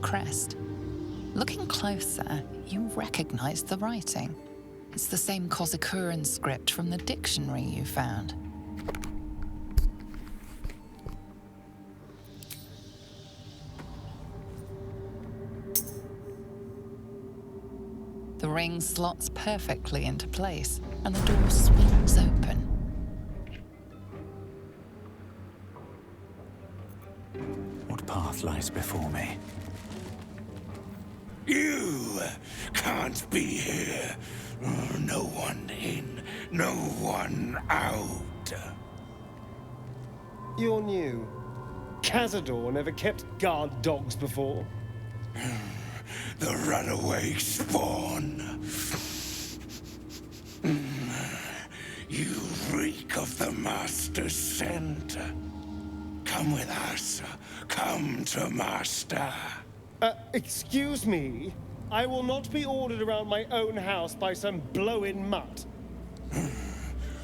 crest. Looking closer, you recognize the writing. It's the same Kozakuran script from the dictionary you found. The ring slots perfectly into place, and the door swings open. What path lies before me? You can't be here. No one in, no one out. You're new. Cazador never kept guard dogs before. The runaway spawn. You reek of the Master's scent. Come with us. Come to Master. Excuse me? I will not be ordered around my own house by some blow-in mutt.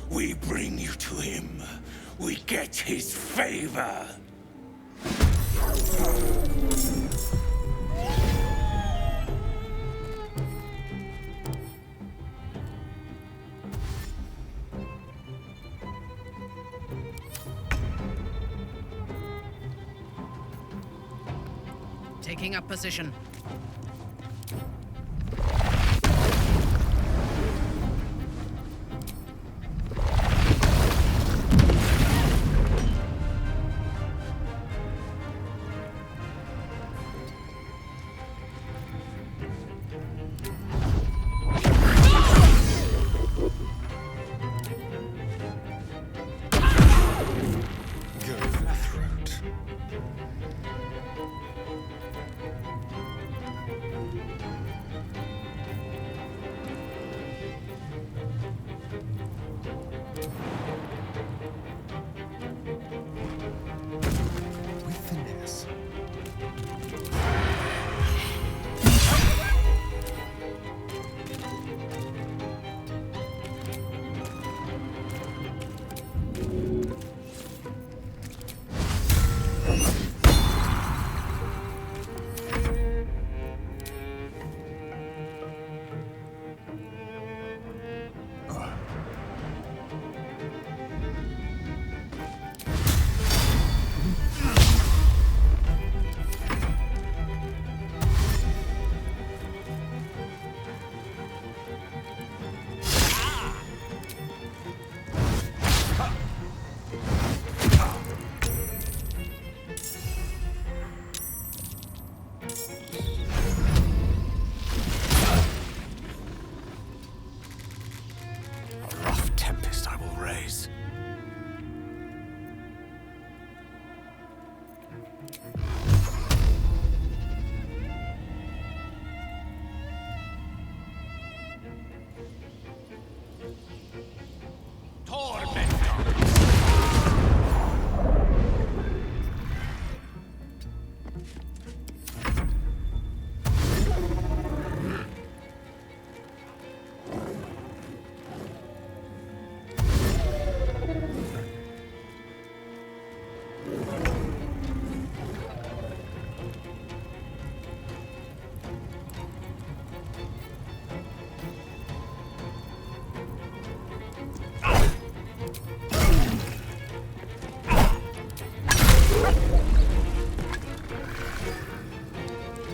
We bring you to him. We get his favor. Taking up position.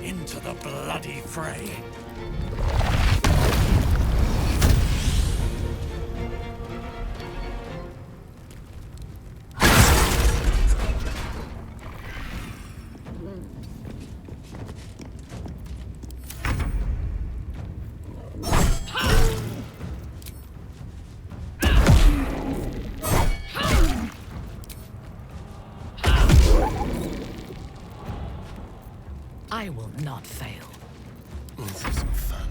Into the bloody fray. I will not fail. This is some fun.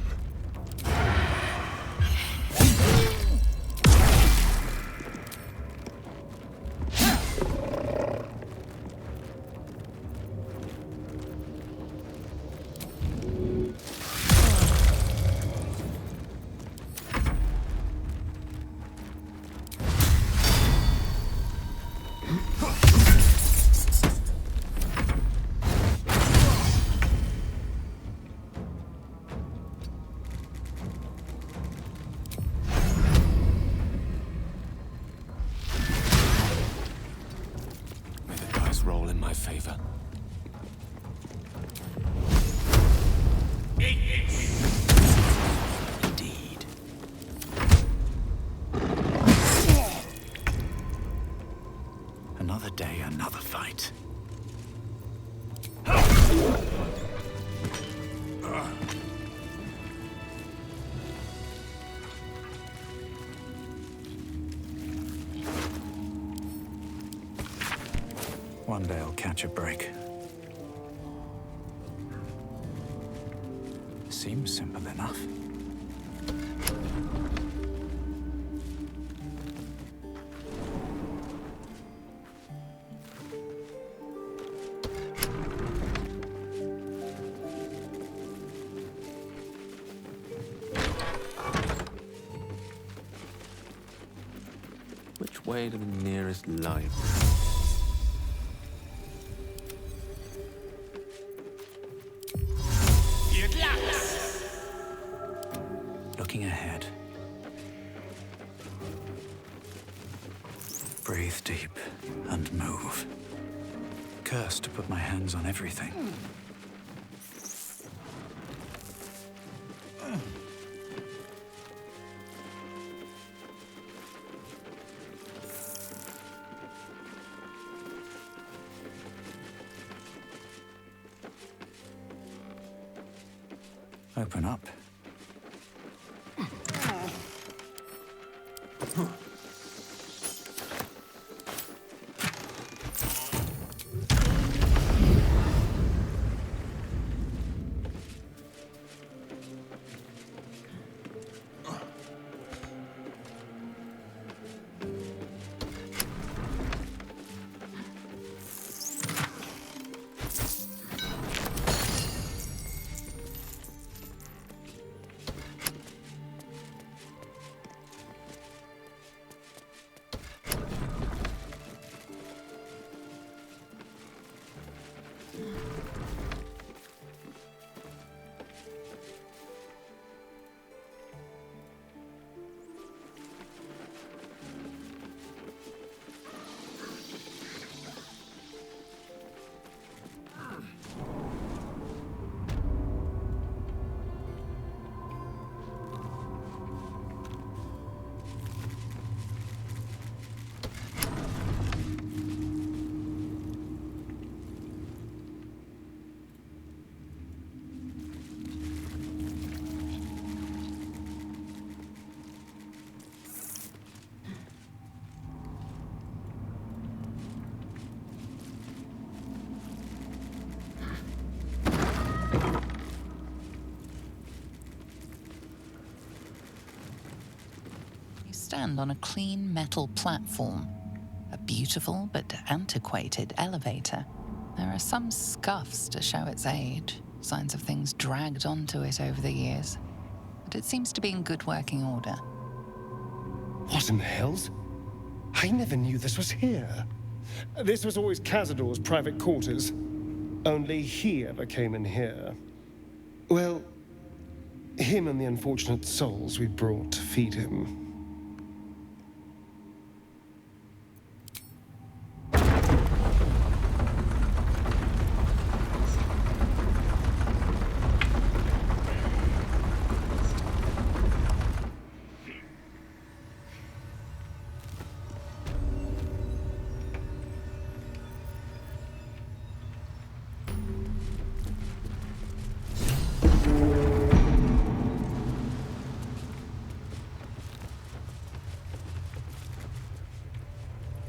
Someday I'll catch a break. Seems simple enough. Which way to the nearest library? Looking ahead. Breathe deep and move. Cursed to put my hands on everything. Open up. Stand on a clean metal platform, a beautiful but antiquated elevator. There are some scuffs to show its age, signs of things dragged onto it over the years, but it seems to be in good working order. What in the hells? I never knew this was here. This was always Cazador's private quarters. Only he ever came in here. Well, him and the unfortunate souls we brought to feed him.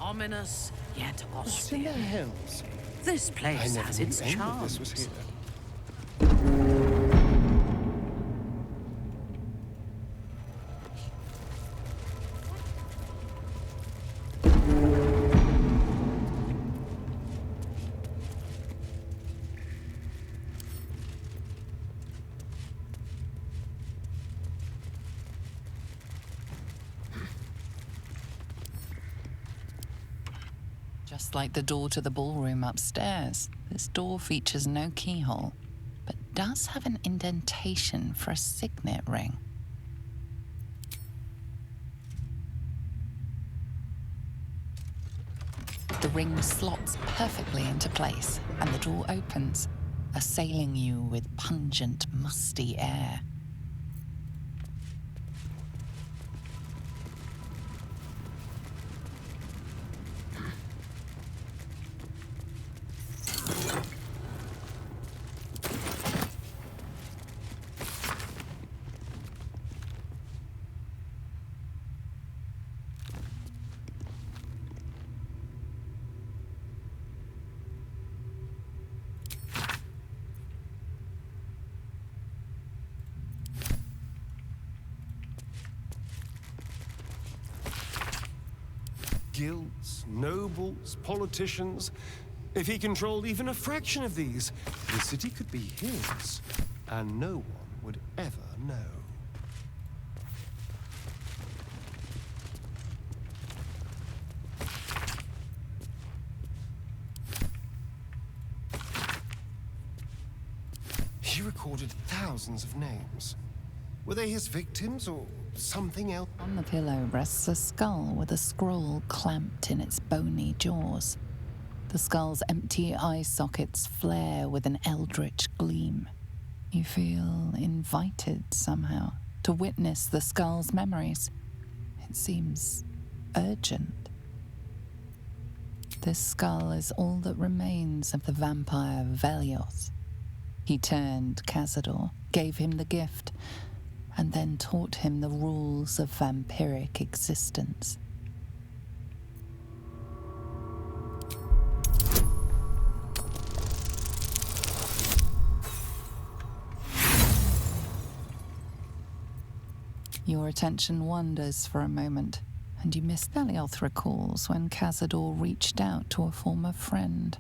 Ominous, yet What in the austere. hells? This I place never has knew its any of charms. this was here. Just like the door to the ballroom upstairs, this door features no keyhole, but does have an indentation for a signet ring. The ring slots perfectly into place, and the door opens, assailing you with pungent, musty air. guilds, nobles, politicians. If he controlled even a fraction of these, the city could be his, and no one would ever know. He recorded thousands of names. Were they his victims or something else? On the pillow rests a skull with a scroll clamped in its bony jaws. The skull's empty eye sockets flare with an eldritch gleam. You feel invited somehow to witness the skull's memories. It seems urgent. This skull is all that remains of the vampire Velioth. He turned Cazador, gave him the gift, and then taught him the rules of vampiric existence. Your attention wanders for a moment, and you miss Velioth recalls when Cazador reached out to a former friend.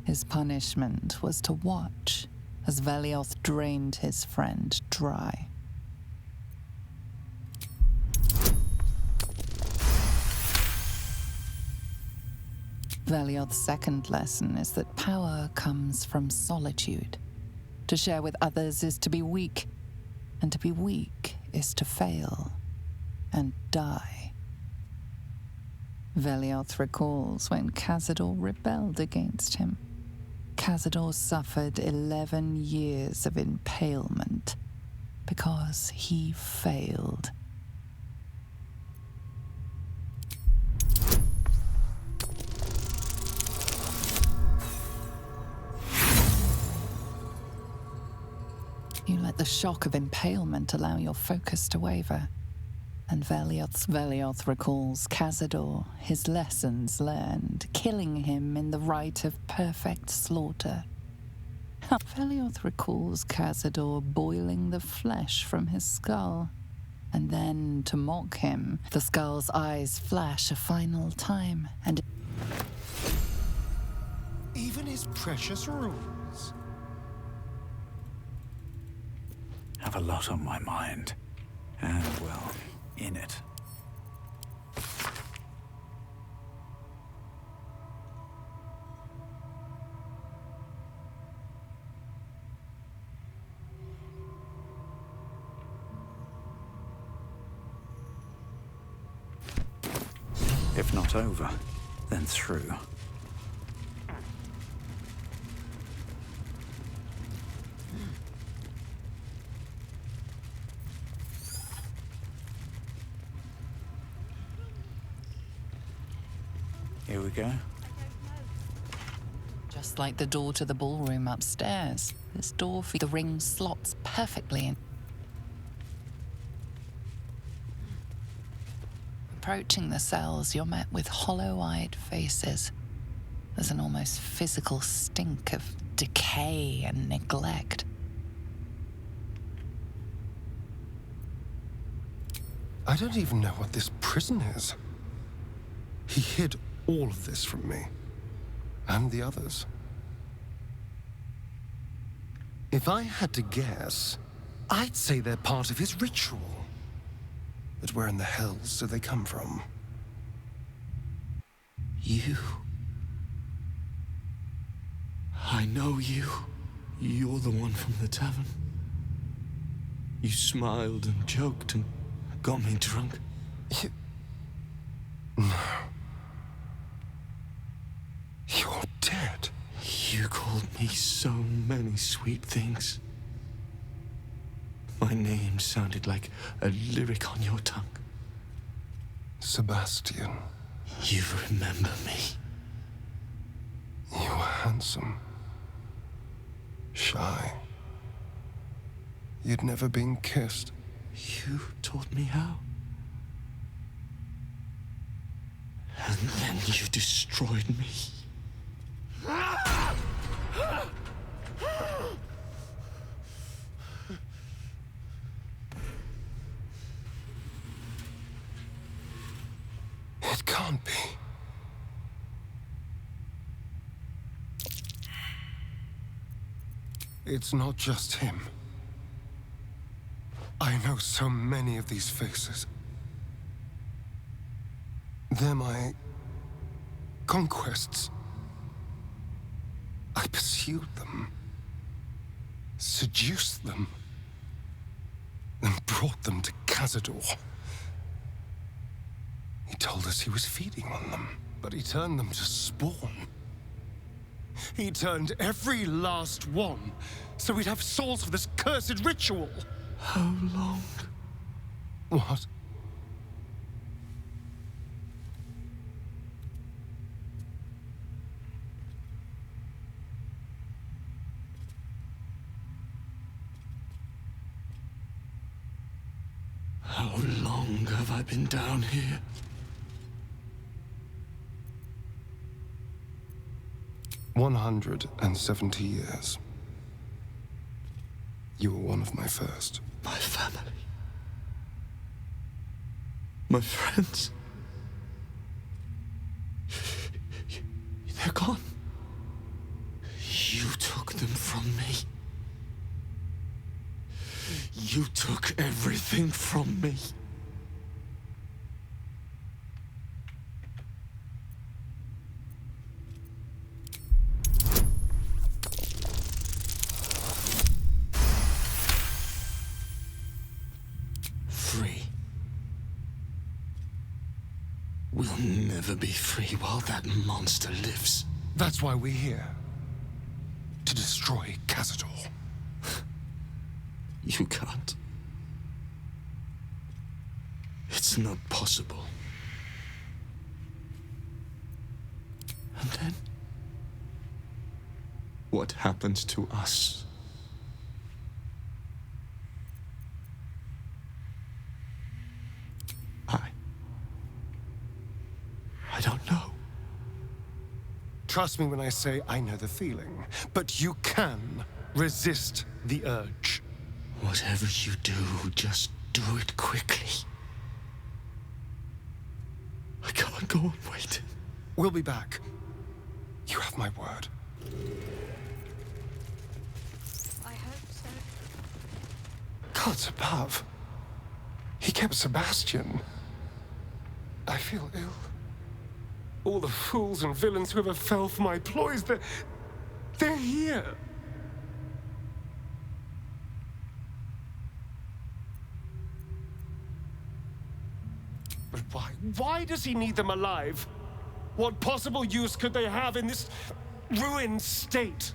His punishment was to watch as Velioth drained his friend dry. Velioth's second lesson is that power comes from solitude. To share with others is to be weak, and to be weak is to fail and die. Velioth recalls when Cazador rebelled against him. Cazador suffered 11 years of impalement because he failed. You let the shock of impalement allow your focus to waver. And Velioth recalls Cazador, his lessons learned, killing him in the rite of perfect slaughter. Velioth recalls Cazador boiling the flesh from his skull. And then, to mock him, the skull's eyes flash a final time, and Even his precious rules. Have a lot on my mind. And, well, in it. If not over, then through. Here we go. just like the door to the ballroom upstairs, this door for the ring slots perfectly in. Approaching the cells, you're met with hollow-eyed faces. There's an almost physical stink of decay and neglect. I don't even know what this prison is. He hid all of this from me. And the others. If I had to guess, I'd say they're part of his ritual. But where in the hells do they come from? You. I know you. You're the one from the tavern. You smiled and joked and got me drunk. No. You're dead. You called me so many sweet things. My name sounded like a lyric on your tongue. Sebastian, You remember me. you were handsome. Shy. You'd never been kissed. You taught me how. And then you destroyed me. It can't be. it's not just him. I know so many of these faces. They're my conquests. I pursued them, seduced them, and brought them to Cazador. He told us he was feeding on them, but he turned them to spawn. He turned every last one, so we'd have souls for this cursed ritual. How long? What? How long have I been down here? 170 years. You were one of my first. My family. My friends. They're gone. You took them from me. You took everything from me. Free. We'll never be free while that monster lives. That's why we're here. To destroy Cazador. You can't. It's not possible. And then? What happens to us? I don't know. Trust me when I say I know the feeling, but you can resist the urge. Whatever you do, just do it quickly. I can't go on waiting. We'll be back. You have my word. I hope so. Gods above. He kept Sebastian. I feel ill. All the fools and villains who ever fell for my ploys, they're here. But why? Why does he need them alive? What possible use could they have in this ruined state?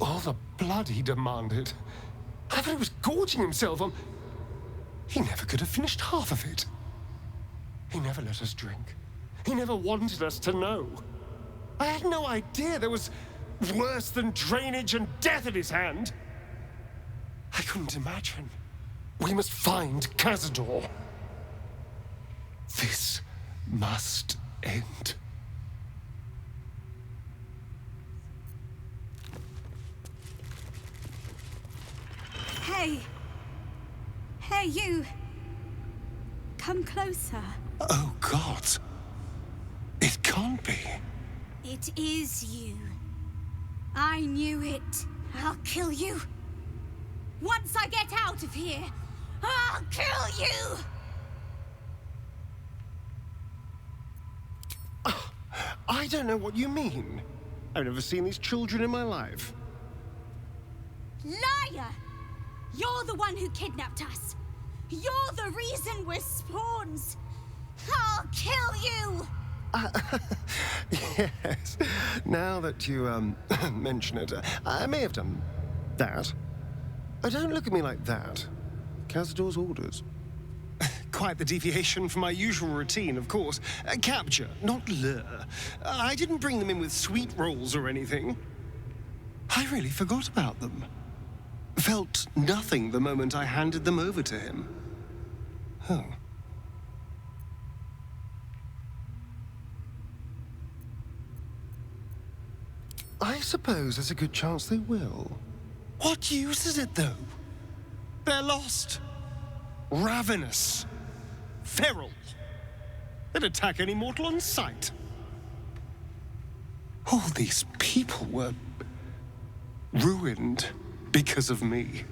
All the blood he demanded. I thought he was gorging himself on... He never could have finished half of it. He never let us drink. He never wanted us to know. I had no idea there was worse than drainage and death in his hand. I couldn't imagine. We must find Cazador. This must end. Hey! Hey, you! Come closer. Oh, God. It can't be. It is you. I knew it. I'll kill you. Once I get out of here, I'll kill you! I don't know what you mean. I've never seen these children in my life. Liar! You're the one who kidnapped us. You're the reason we're spawns. I'll kill you! Yes. Now that you, mention it, I may have done that. Don't look at me like that. Cazador's orders. Quite the deviation from my usual routine, of course. Capture, not lure. I didn't bring them in with sweet rolls or anything. I really forgot about them. Felt nothing the moment I handed them over to him. Oh. I suppose there's a good chance they will. What use is it, though? They're lost. Ravenous. Feral. They'd attack any mortal on sight. All these people were ruined because of me.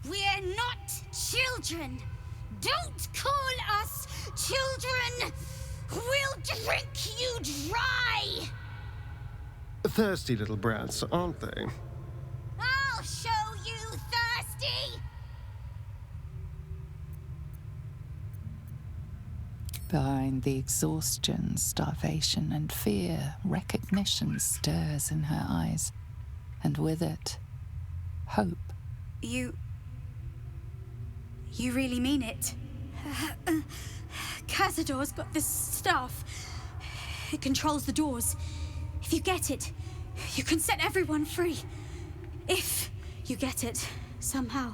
We're not children. Don't call us children. We'll drink you dry. Thirsty little brats, aren't they? I'll show you thirsty. Behind the exhaustion, starvation, and fear, recognition stirs in her eyes, and with it, hope. You really mean it? Cazador's got this stuff. It controls the doors. If you get it, you can set everyone free. If you get it, somehow.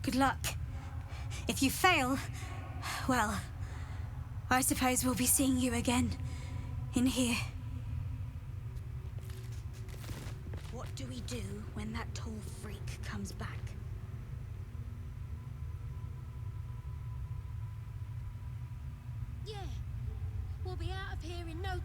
Good luck. If you fail, well, I suppose we'll be seeing you again in here. What do we do when that tall freak comes back? Yeah, we'll be out of here in no time.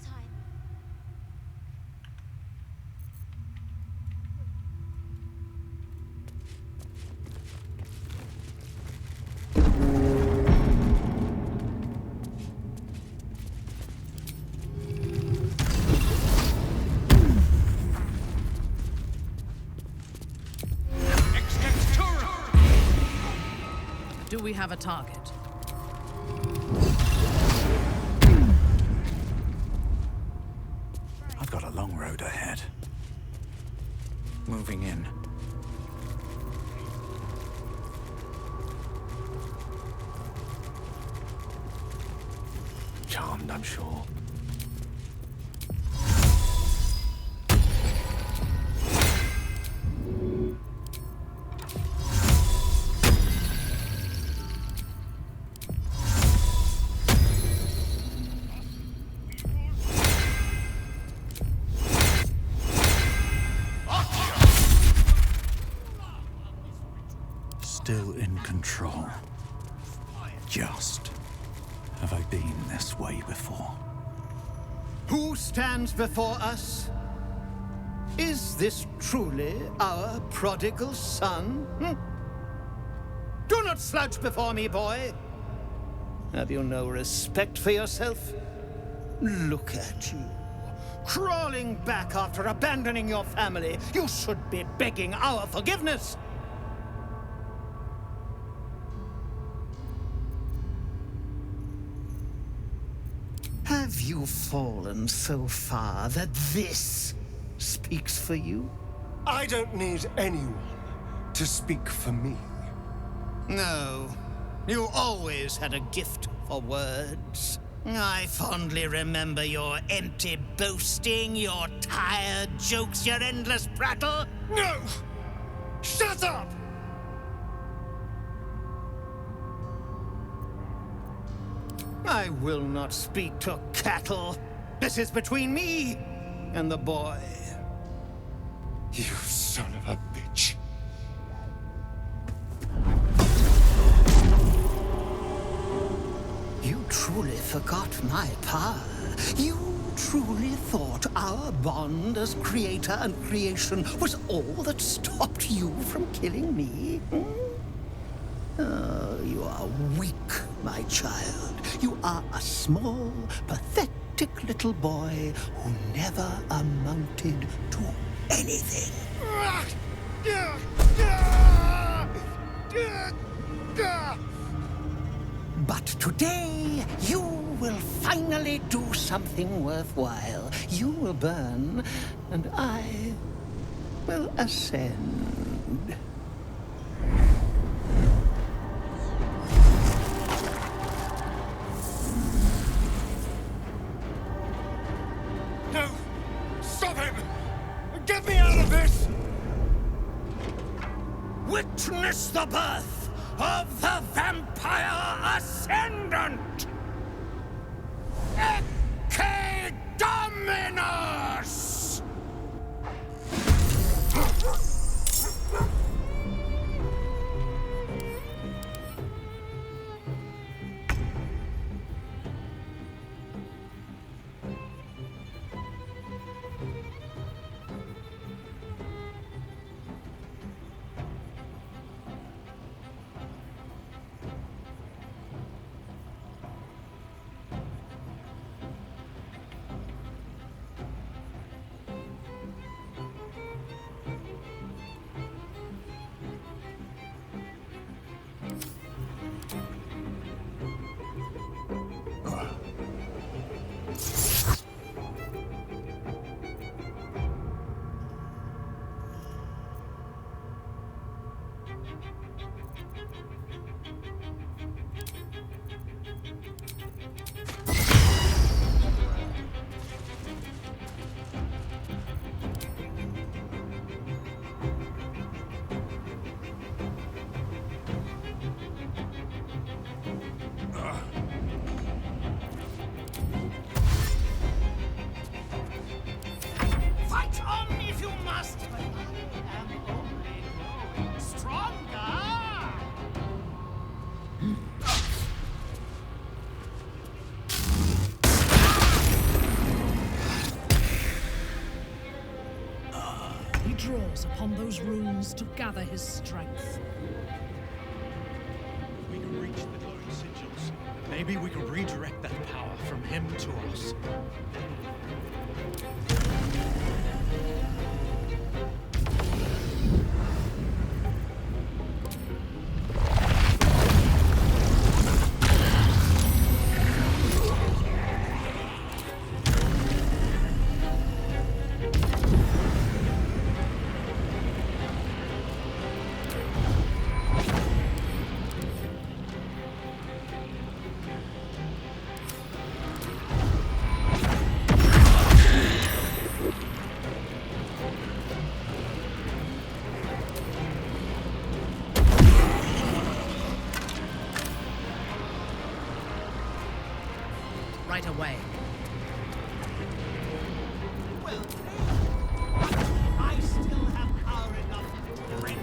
Do we have a target? I've got a long road ahead. Moving in. Charmed, I'm sure. Still in control. Just. Have I been this way before? Who stands before us? Is this truly our prodigal son? Do not slouch before me, boy. Have you no respect for yourself? Look at you, crawling back after abandoning your family. You should be begging our forgiveness. Have you fallen so far that this speaks for you? I don't need anyone to speak for me. No, you always had a gift for words. I fondly remember your empty boasting, your tired jokes, your endless prattle. No! Shut up! I will not speak to cattle. This is between me and the boy. You son of a bitch. You truly forgot my power. You truly thought our bond as creator and creation was all that stopped you from killing me? Oh, you are weak, my child. You are a small, pathetic little boy who never amounted to anything. But today, you will finally do something worthwhile. You will burn, and I will ascend. No! Stop him! Get me out of this! Witness the birth of the Vampire Ascendant! Ecce Dominus! those runes to gather his strength. We can reach the glowing sigils. Maybe we can redirect that power from him to us. Right away. Well, I still have power enough to rent.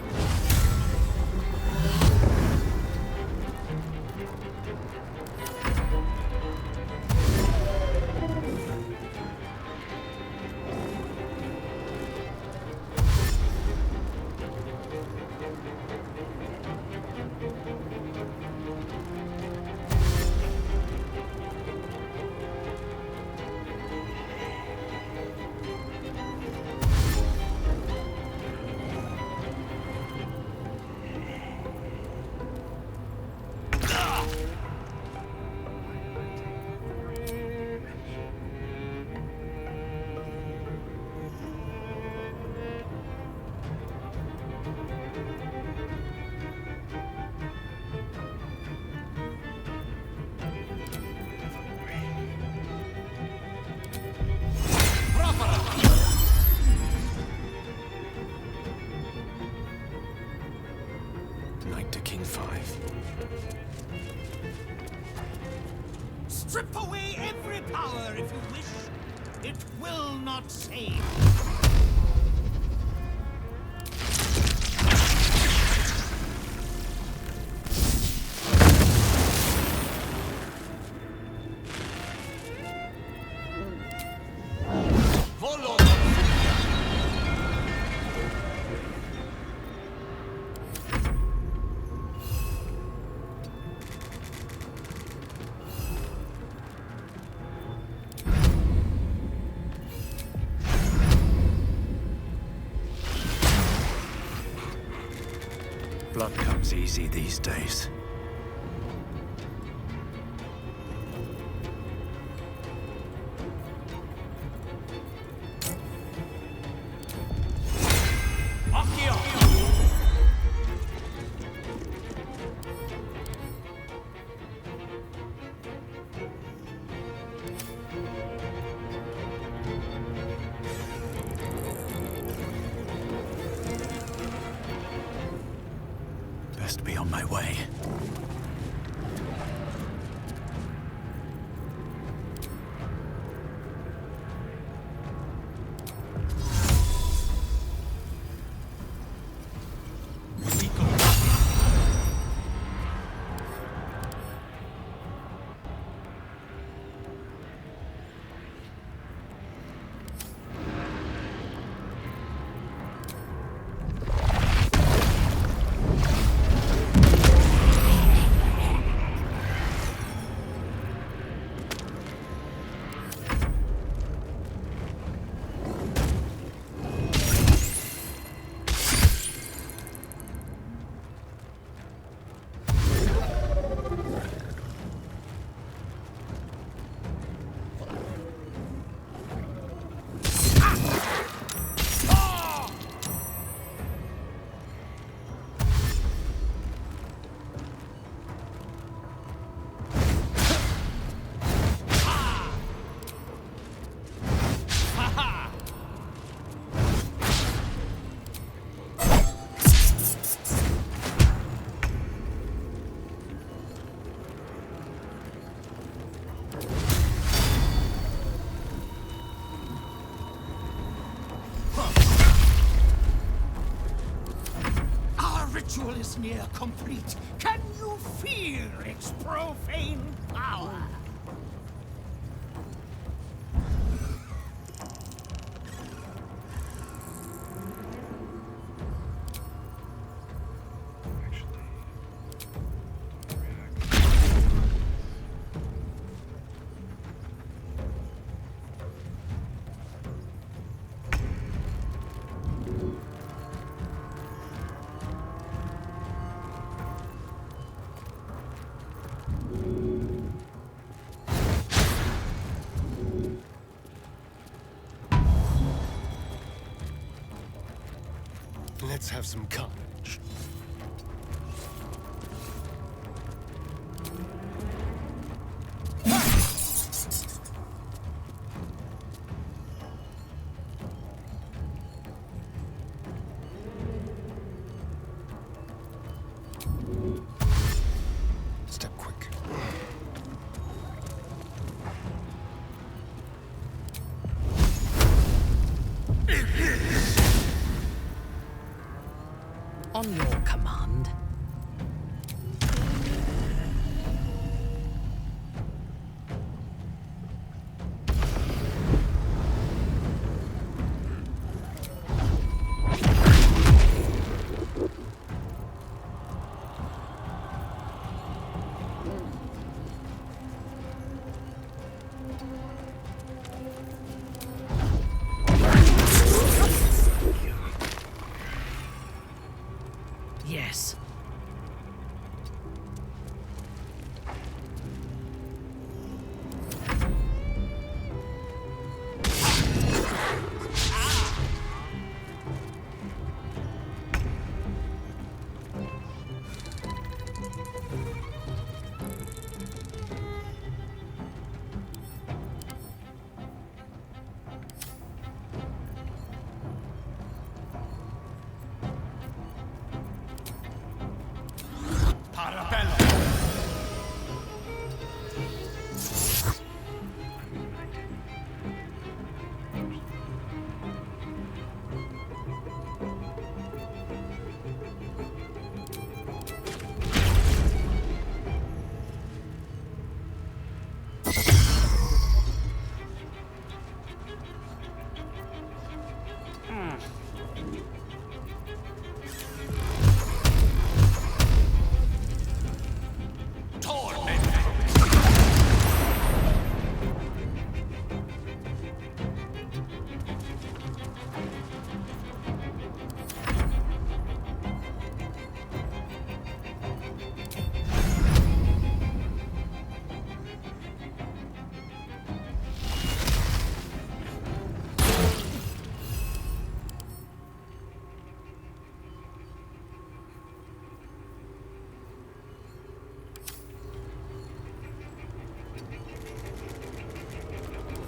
Knight to King 5. Strip away every power if you wish. It will not save. Blood comes easy these days. Best be on my way. ritual is near complete. Can you feel its profane power? Let's have some carnage. Step quick. On your command. Yes.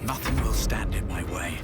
Nothing will stand in my way.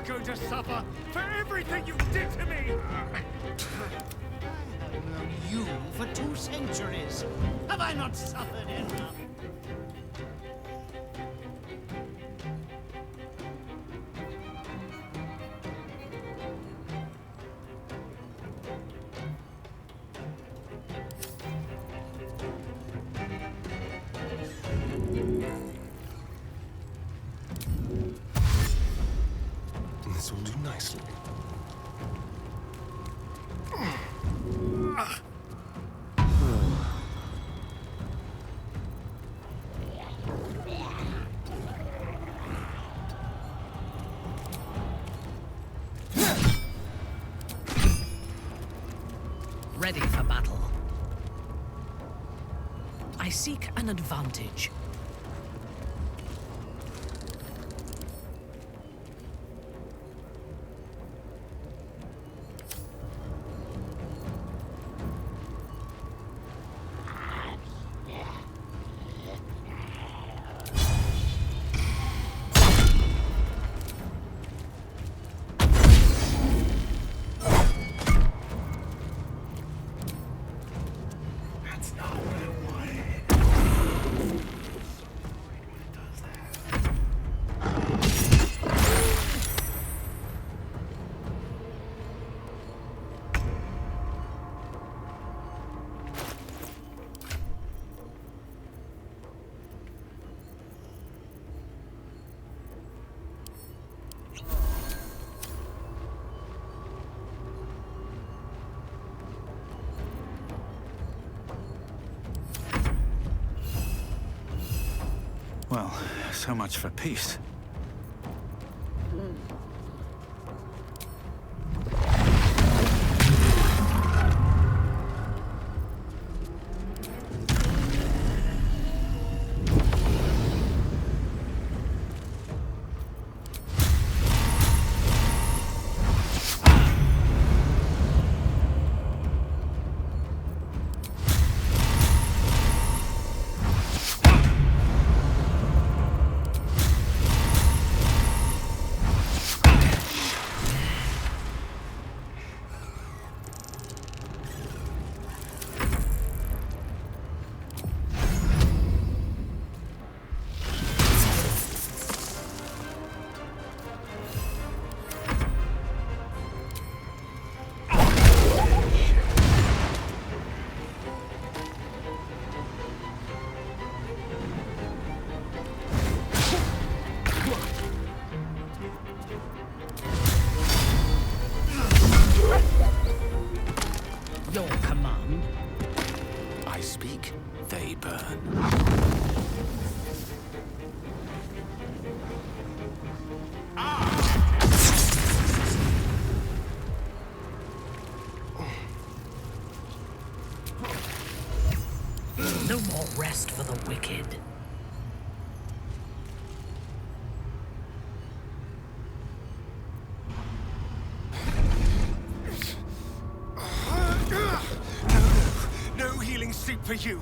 Going to suffer for everything you did to me! I have known you for 2 centuries. Have I not suffered enough? ready for battle. I seek an advantage. Well, so much for peace. Your command. I speak, they burn. No more rest for the wicked. No healing sleep for you.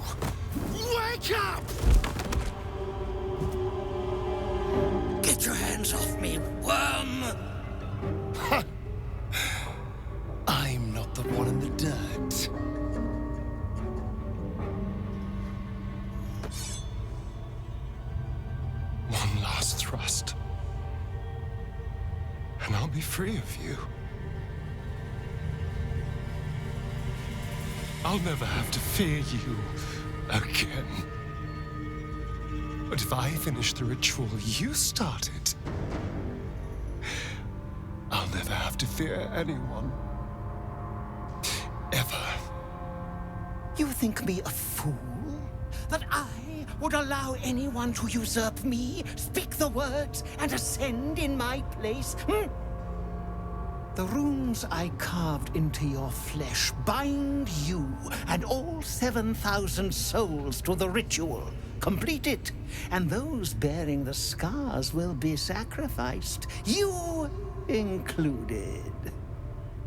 Wake up! Get your hands off me, worm! I'm not the one in the dirt. One last thrust. And I'll be free of you. I'll never have to fear you again. But if I finish the ritual you started, I'll never have to fear anyone. Ever. You think me a fool? That I would allow anyone to usurp me, speak the words, and ascend in my place? The runes I carved into your flesh bind you and all 7,000 souls to the ritual. Complete it, and those bearing the scars will be sacrificed, you included.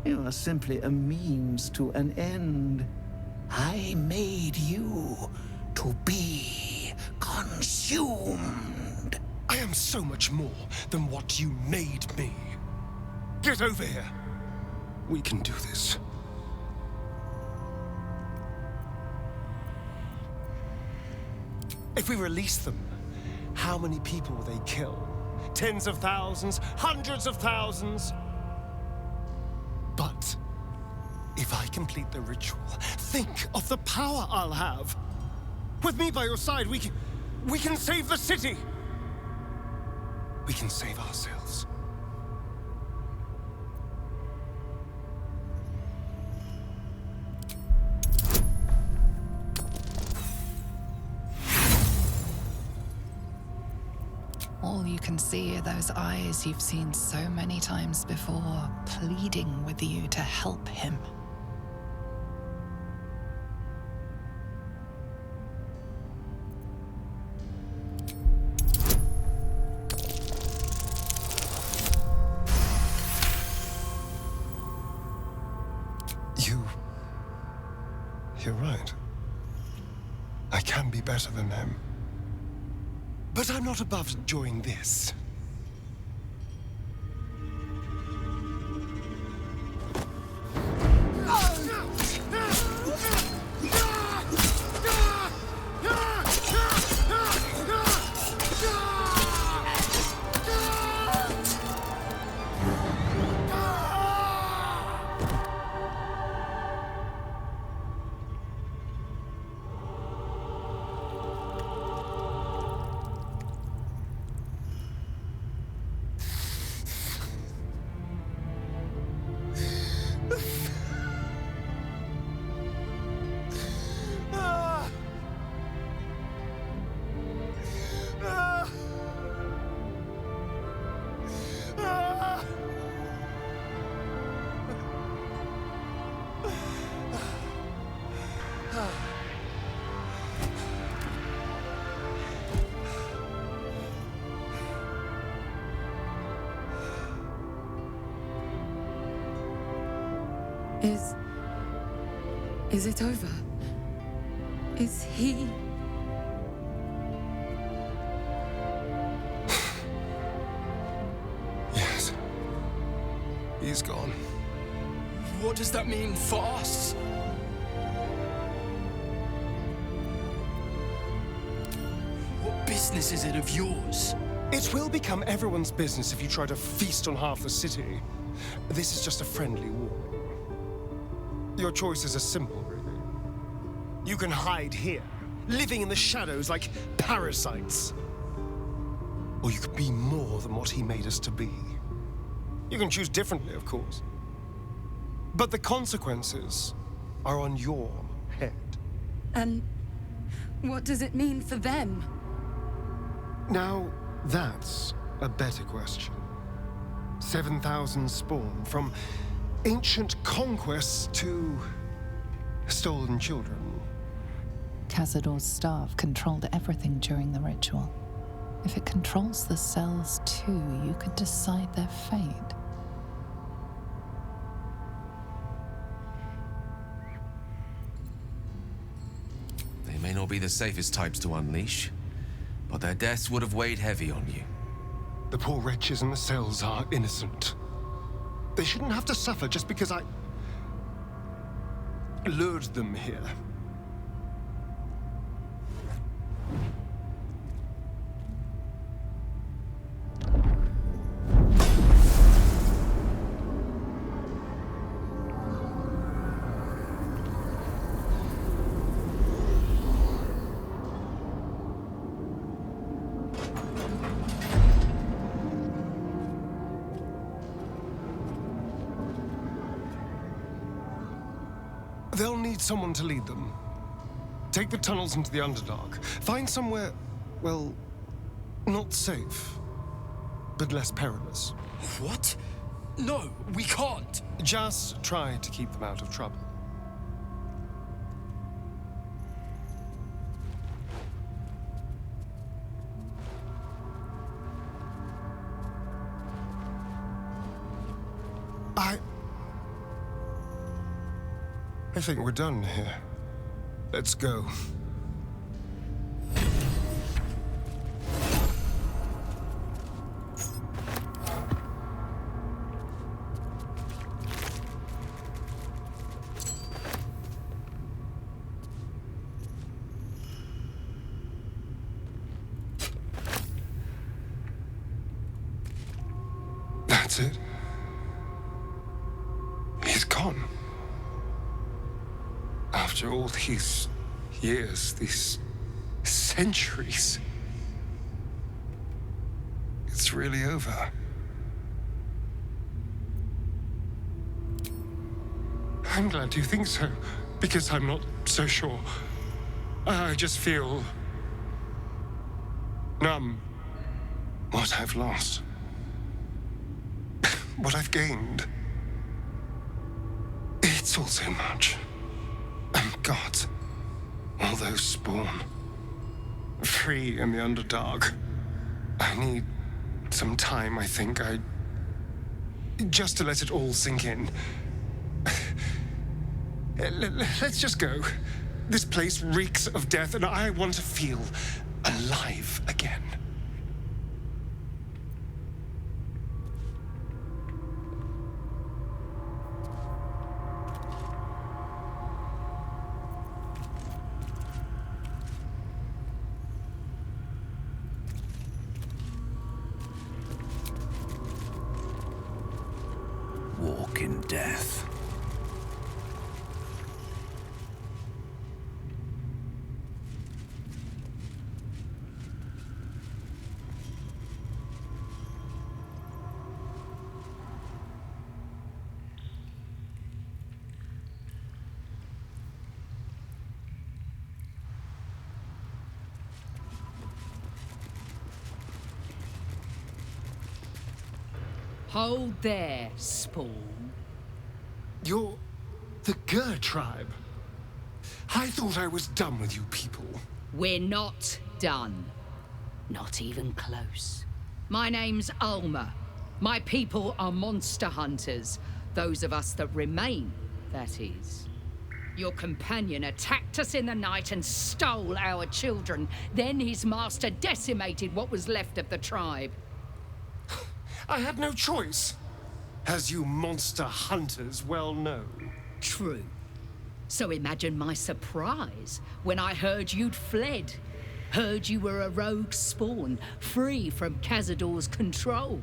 You are simply a means to an end. I made you to be consumed. I am so much more than what you made me. Get over here. We can do this. If we release them, how many people will they kill? Tens of thousands? Hundreds of thousands? But if I complete the ritual, think of the power I'll have. With me by your side, we can save the city. We can save ourselves. All you can see are those eyes you've seen so many times before, pleading with you to help him. You're right. I can be better than them. But I'm not above enjoying this. Is it over? Is he... Yes. He's gone. What does that mean for us? What business is it of yours? It will become everyone's business if you try to feast on half the city. This is just a friendly warning. Your choices are simple, really. You can hide here, living in the shadows like parasites. Or you could be more than what he made us to be. You can choose differently, of course. But the consequences are on your head. And what does it mean for them? Now, that's a better question. 7,000 spawn, from ancient conquests to stolen children. Cazador's staff controlled everything during the ritual. If it controls the cells too, you could decide their fate. They may not be the safest types to unleash, but their deaths would have weighed heavy on you. The poor wretches in the cells are innocent. They shouldn't have to suffer just because I lured them here. They'll need someone to lead them. Take the tunnels into the Underdark. Find somewhere, well, not safe, but less perilous. What? No, we can't. Just try to keep them out of trouble. I think we're done here. Let's go. That's it. He's gone. After all these years, these centuries, it's really over. I'm glad you think so, because I'm not so sure. I just feel numb. What I've lost, what I've gained, it's all so much. And God, all those spawn, free in the Underdark. I need some time, I think. Just to let it all sink in. Let's just go. This place reeks of death, and I want to feel alive again. Walk in death. Hold there, Spawn. You're the Gur tribe. I thought I was done with you people. We're not done. Not even close. My name's Alma. My people are monster hunters. Those of us that remain, that is. Your companion attacked us in the night and stole our children. Then his master decimated what was left of the tribe. I had no choice, as you monster hunters well know. True. So imagine my surprise when I heard you'd fled. Heard you were a rogue spawn, free from Cazador's control.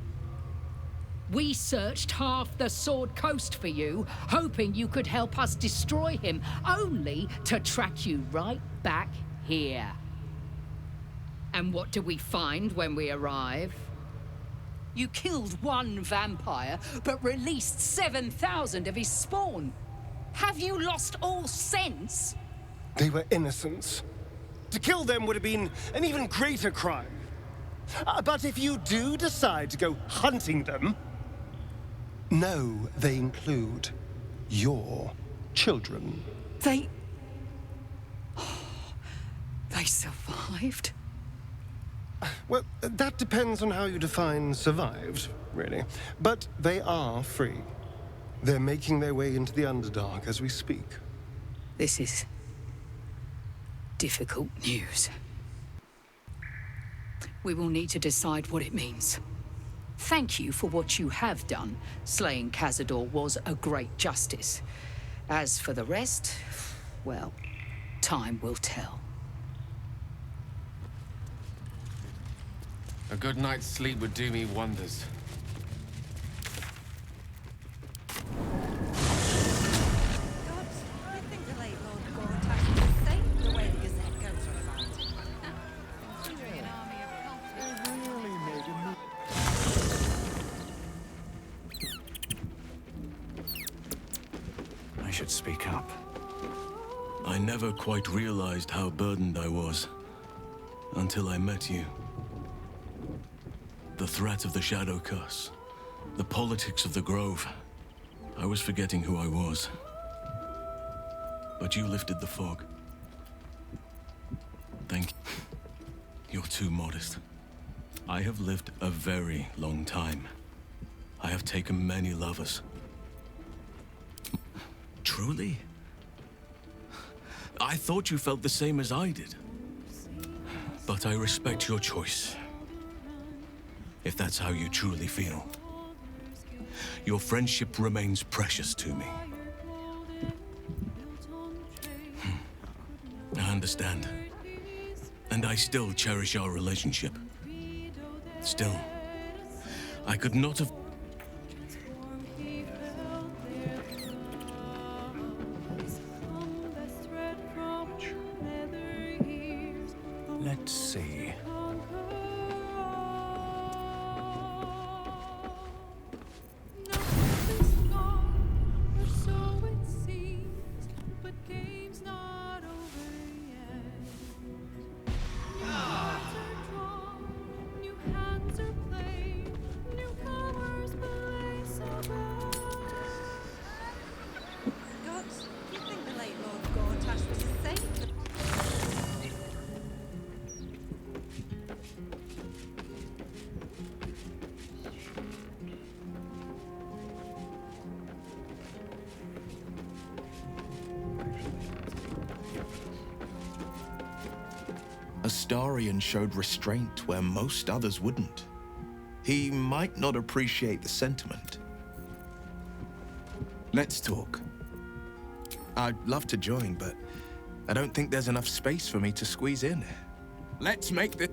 We searched half the Sword Coast for you, hoping you could help us destroy him, only to track you right back here. And what do we find when we arrive? You killed one vampire, but released 7,000 of his spawn. Have you lost all sense? They were innocents. To kill them would have been an even greater crime. But if you do decide to go hunting them, know they include your children. They survived? Well, that depends on how you define survived, really. But they are free. They're making their way into the Underdark as we speak. This is difficult news. We will need to decide what it means. Thank you for what you have done. Slaying Cazador was a great justice. As for the rest, well, time will tell. A good night's sleep would do me wonders. I should speak up. I never quite realized how burdened I was until I met you. The threat of the Shadow Curse, the politics of the Grove. I was forgetting who I was. But you lifted the fog. Thank you. You're too modest. I have lived a very long time. I have taken many lovers. Truly? I thought you felt the same as I did. But I respect your choice. If that's how you truly feel. Your friendship remains precious to me. I understand. And I still cherish our relationship. Still, I could not have... Let's see. Astarion showed restraint where most others wouldn't. He might not appreciate the sentiment. Let's talk. I'd love to join, but I don't think there's enough space for me to squeeze in. Let's make this...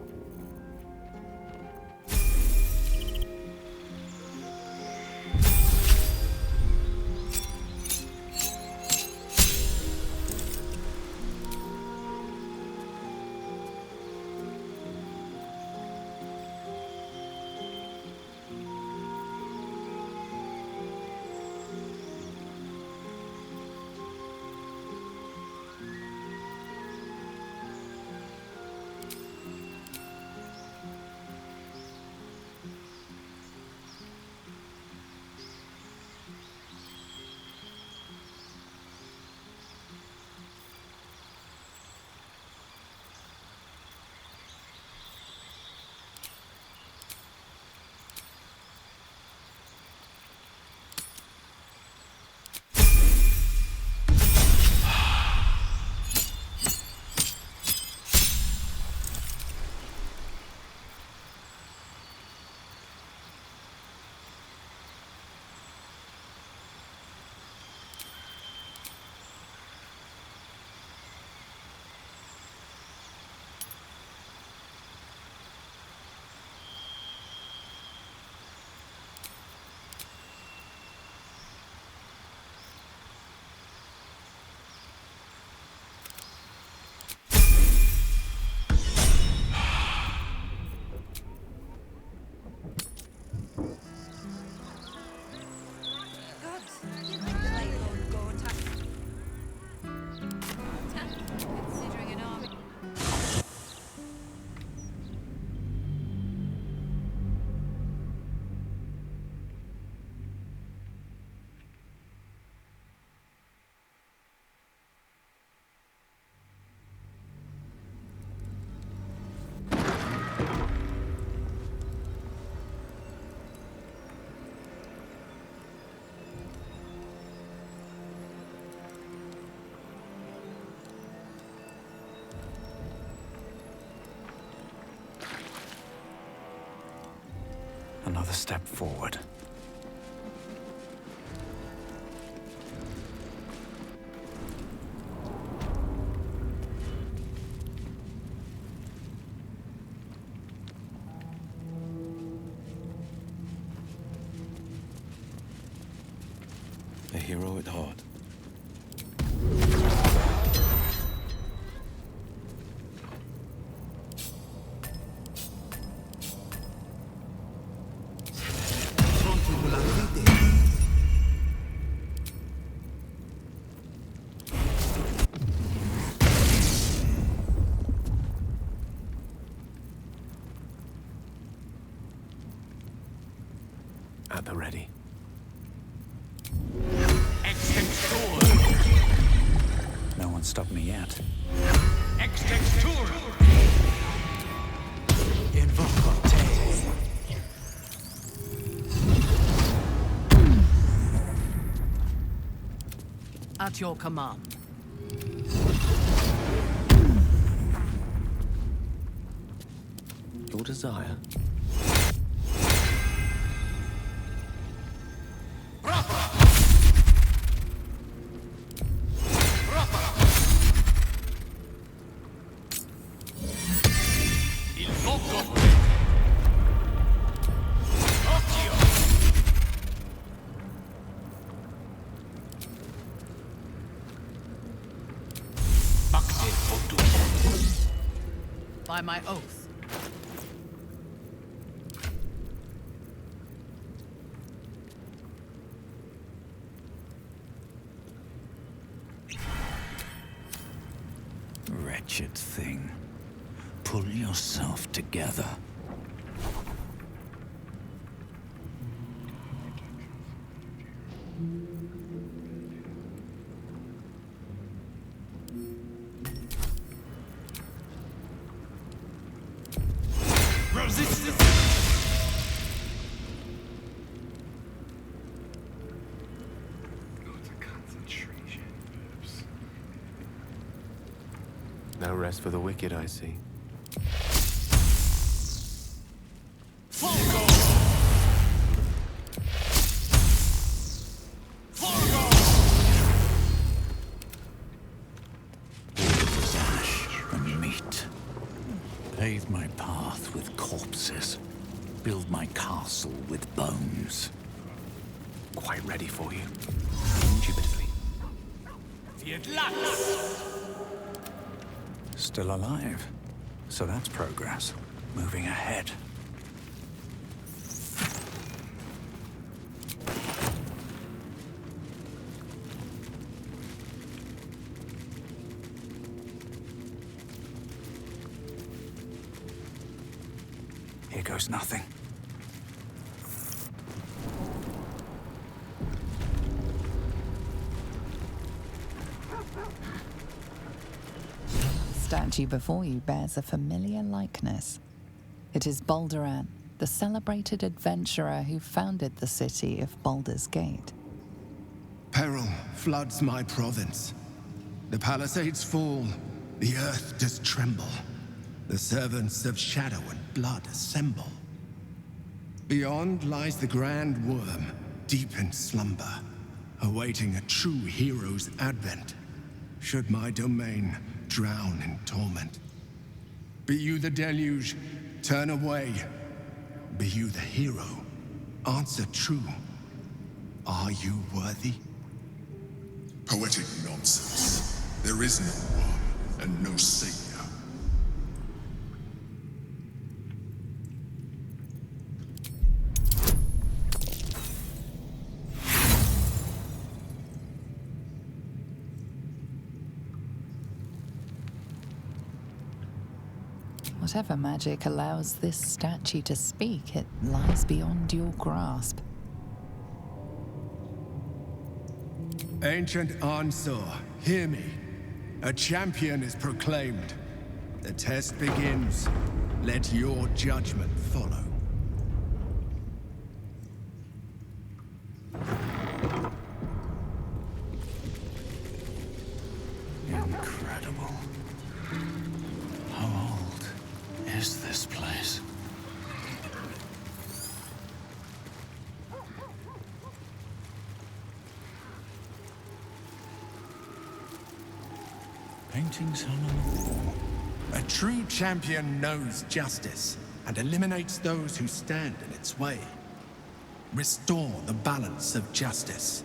Another step forward. A hero at heart. At the ready. No one stopped me yet. At your command. Your desire. By my oath. Wretched thing. Pull yourself together. No rest for the wicked, I see. Pave my path with corpses. Build my castle with bones. Quite ready for you. Indubitably. Still alive. So that's progress. Moving ahead. Here goes nothing. Statue before you bears a familiar likeness. It is Baldur, the celebrated adventurer who founded the city of Baldur's Gate. Peril floods my province. The palisades fall, the earth does tremble. The servants of shadow and blood assemble. Beyond lies the grand worm, deep in slumber, awaiting a true hero's advent, should my domain drown in torment. Be you the deluge, turn away. Be you the hero, answer true. Are you worthy? Poetic nonsense. There is no one and no savior. Whatever magic allows this statue to speak, it lies beyond your grasp. Ancient Ansor, hear me. A champion is proclaimed. The test begins. Let your judgment follow. Incredible. How old is this place? Paintings hung on the wall. A true champion knows justice and eliminates those who stand in its way. Restore the balance of justice.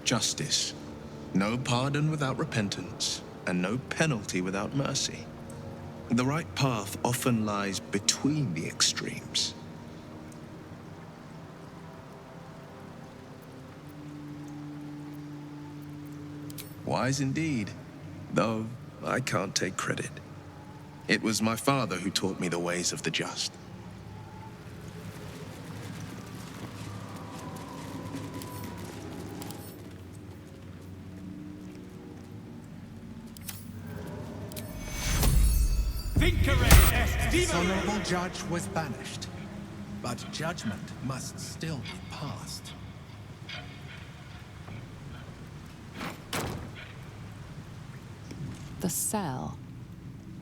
Justice. No pardon without repentance, and no penalty without mercy. The right path often lies between the extremes. Wise indeed, though I can't take credit. It was my father who taught me the ways of the just. This honorable judge was banished, but judgment must still be passed. The cell.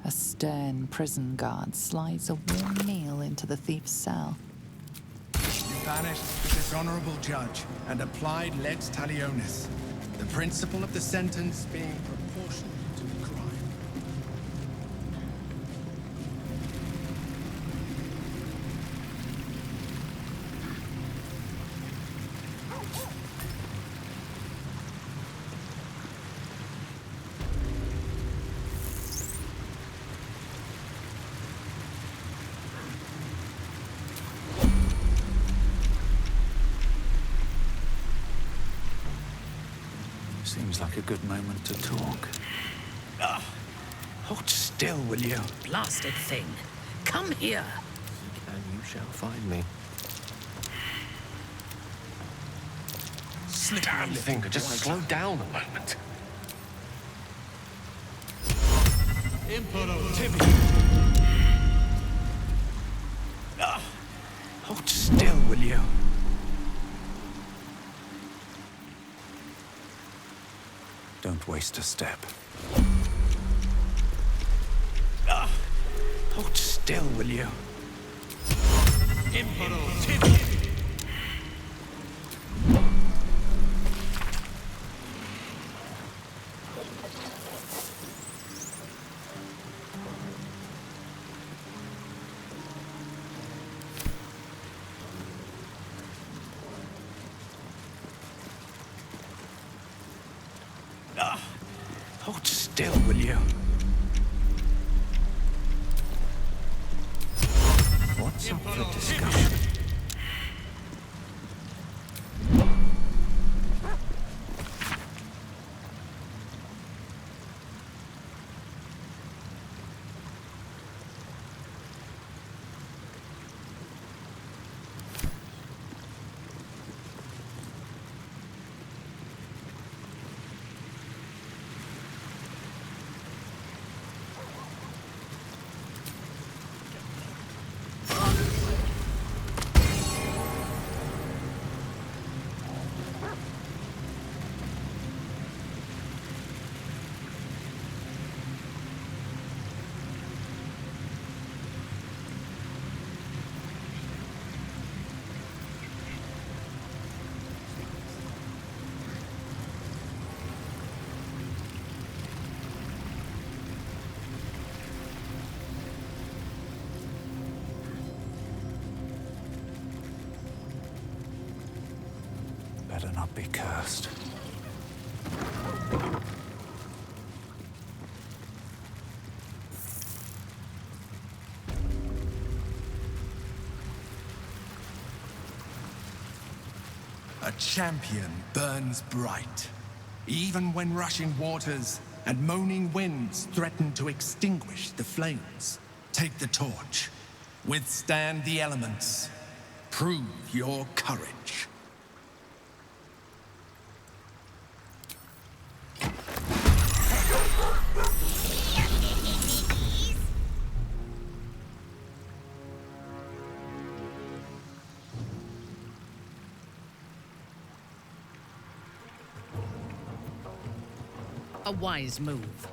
A stern prison guard slides a warm meal into the thief's cell. You banished this honorable judge and applied lex talionis, the principle of the sentence being proportional to the crime. Seems like a good moment to talk. Hold still, will you? Blasted thing. Come here. And you shall find me. Damn thing could just slow down a moment. Hold still, will you? Don't waste a step. Hold still, will you? you. What's up for discussion? Better not be cursed. A champion burns bright, even when rushing waters and moaning winds threaten to extinguish the flames. Take the torch, withstand the elements, prove your courage. A wise move.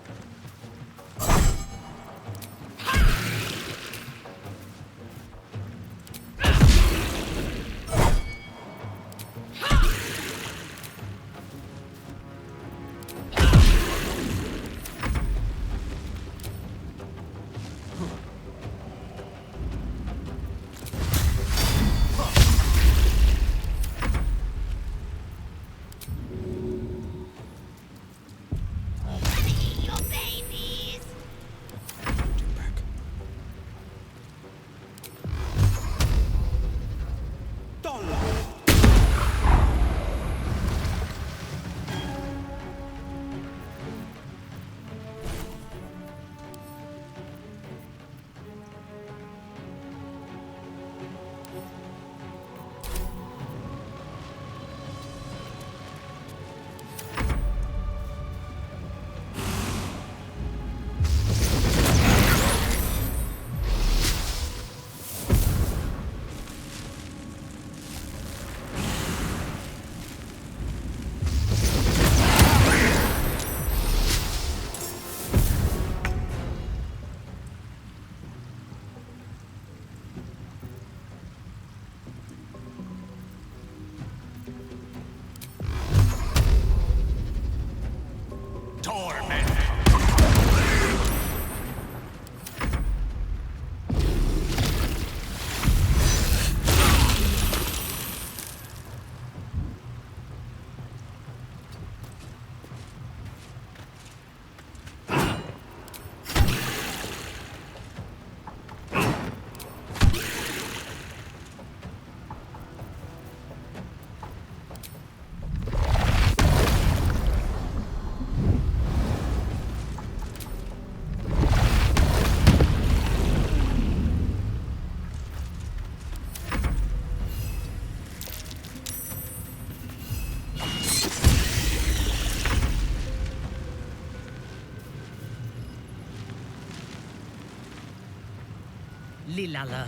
Lilalo.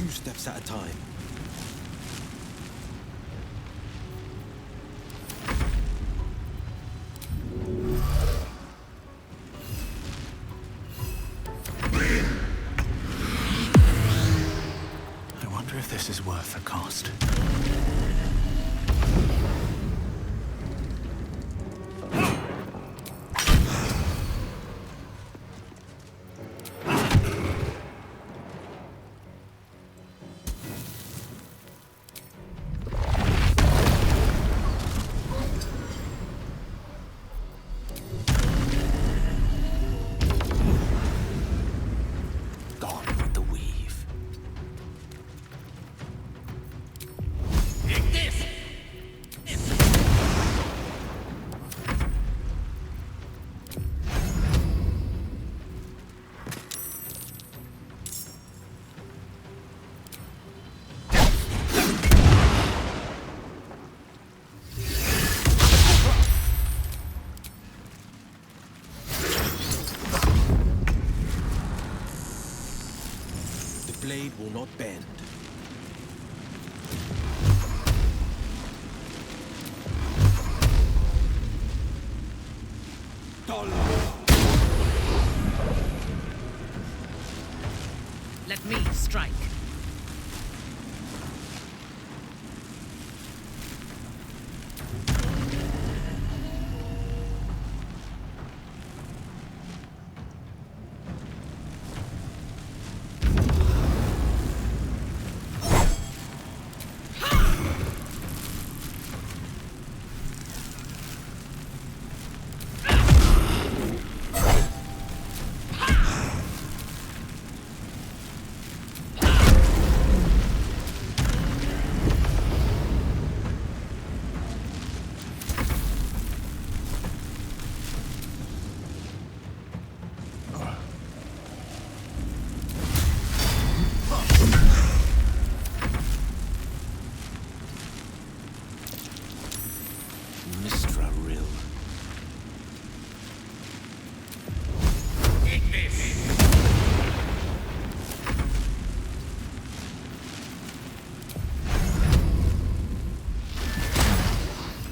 2 steps at a time. I wonder if this is worth the cost. The blade will not bend. Let me strike.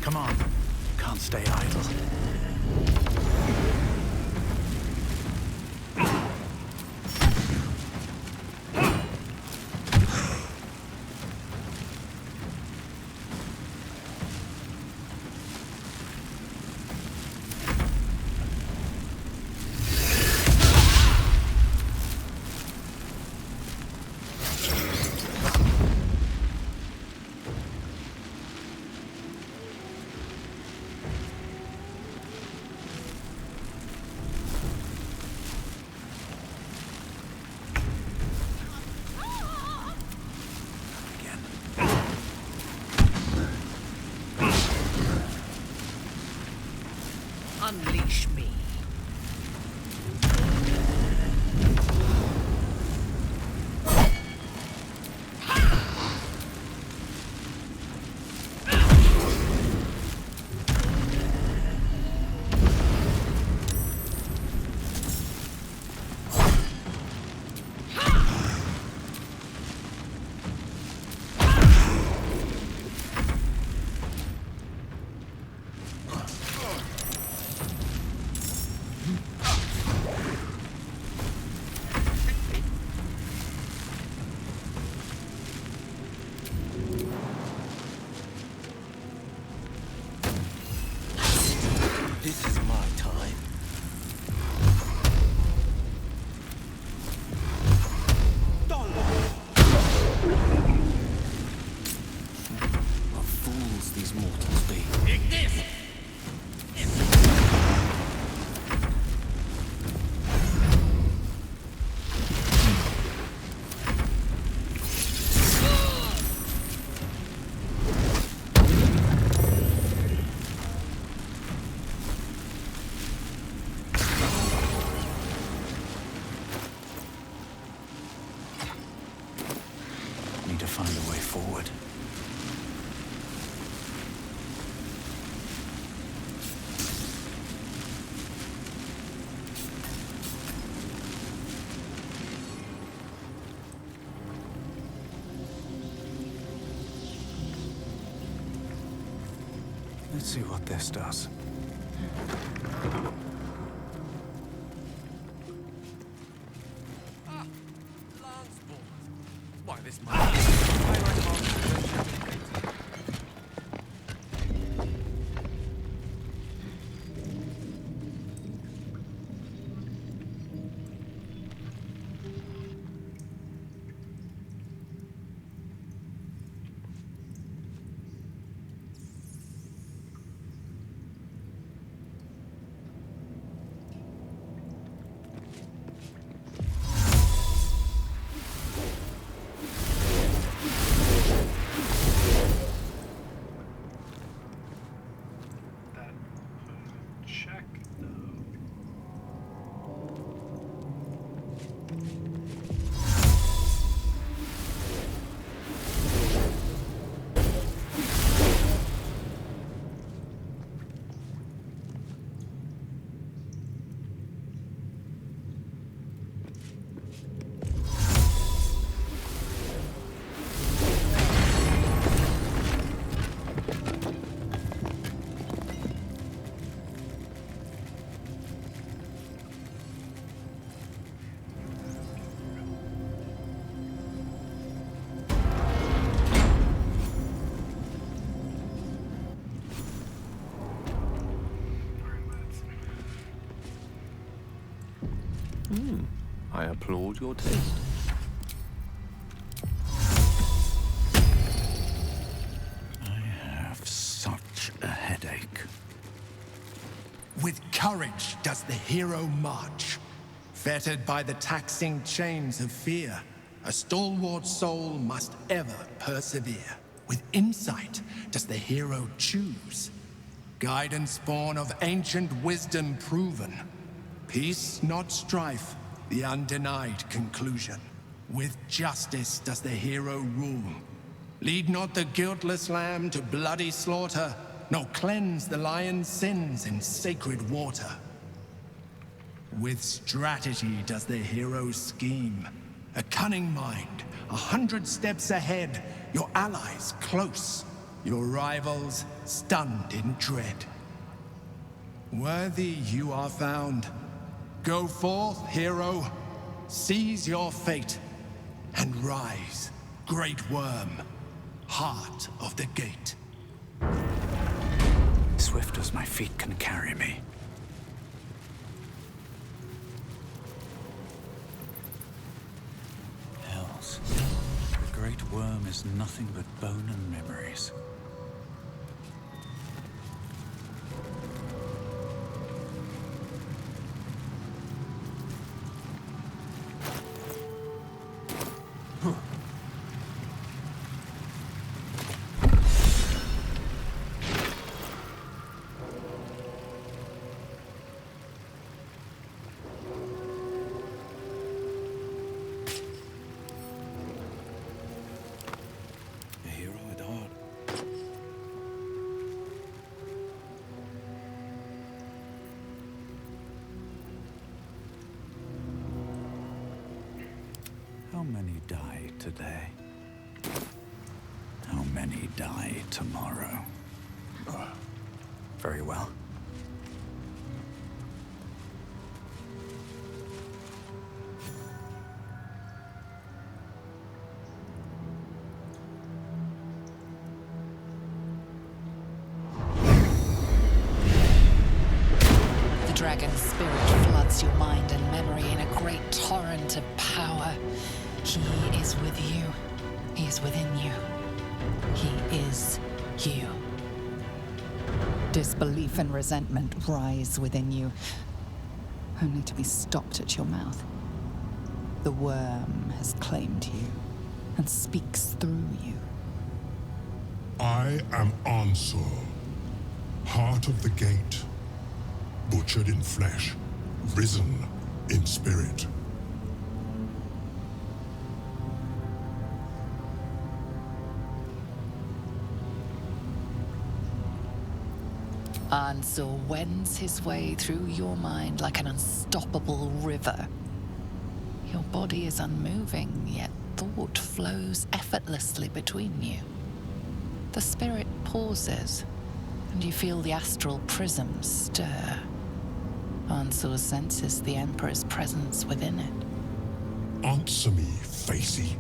Come on. Can't stay idle. Unleash me. This is my time. What fools these mortals be. Take this! Need to find a way forward. Let's see what this does. Why, this might I applaud your taste. I have such a headache. With courage does the hero march. Fettered by the taxing chains of fear, a stalwart soul must ever persevere. With insight does the hero choose. Guidance born of ancient wisdom proven. Peace, not strife, the undenied conclusion. With justice does the hero rule. Lead not the guiltless lamb to bloody slaughter, nor cleanse the lion's sins in sacred water. With strategy does the hero scheme. A cunning mind, 100 steps ahead, your allies close, your rivals stunned in dread. Worthy you are found. Go forth, hero, seize your fate, and rise, great worm, heart of the gate. Swift as my feet can carry me. Hells. The great worm is nothing but bone and memories. How many die today? How many die tomorrow? Very well. The dragon's spirit floods your mind and memory in a great torrent of power. He is with you. He is within you. He is you. Disbelief and resentment rise within you, only to be stopped at your mouth. The worm has claimed you and speaks through you. I am Ansur, heart of the gate, butchered in flesh, risen in spirit. Ansur wends his way through your mind like an unstoppable river. Your body is unmoving, yet thought flows effortlessly between you. The spirit pauses, and you feel the astral prism stir. Ansur senses the Emperor's presence within it. Answer me, Facey.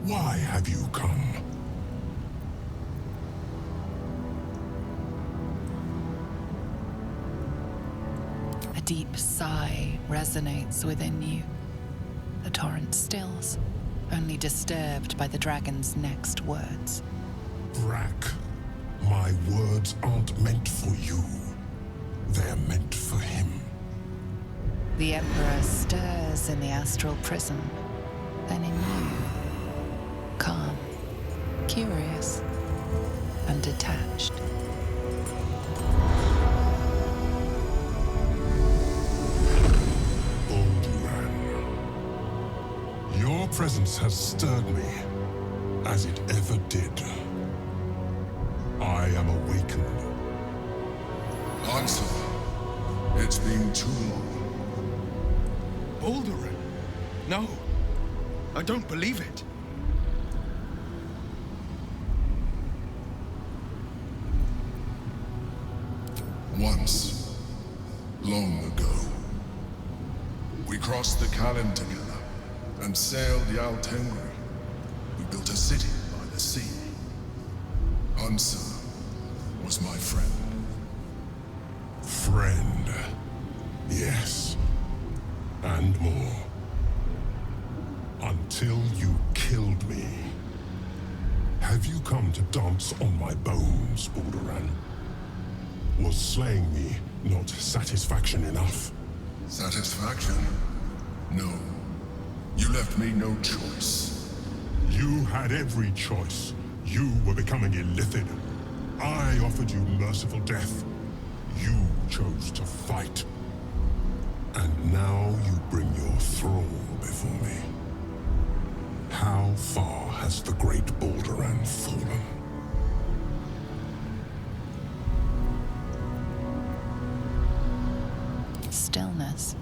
Why have you come? A deep sigh resonates within you. The torrent stills, only disturbed by the dragon's next words. Brack, my words aren't meant for you. They're meant for him. The Emperor stirs in the astral prism, then in you. Calm, curious, and detached. Your presence has stirred me, as it ever did. I am awakened. Answer. It's been too long. Baldur! No! I don't believe it! Once, long ago, we crossed the Kalin together and sailed the Altengri. We built a city by the sea. Ansur was my friend. Friend. Yes. And more. Until you killed me. Have you come to dance on my bones, Balduran? Was slaying me not satisfaction enough? Satisfaction? No. You left me no choice. You had every choice. You were becoming illithid. I offered you merciful death. You chose to fight. And now you bring your thrall before me. How far has the great Balduran fallen? Stillness.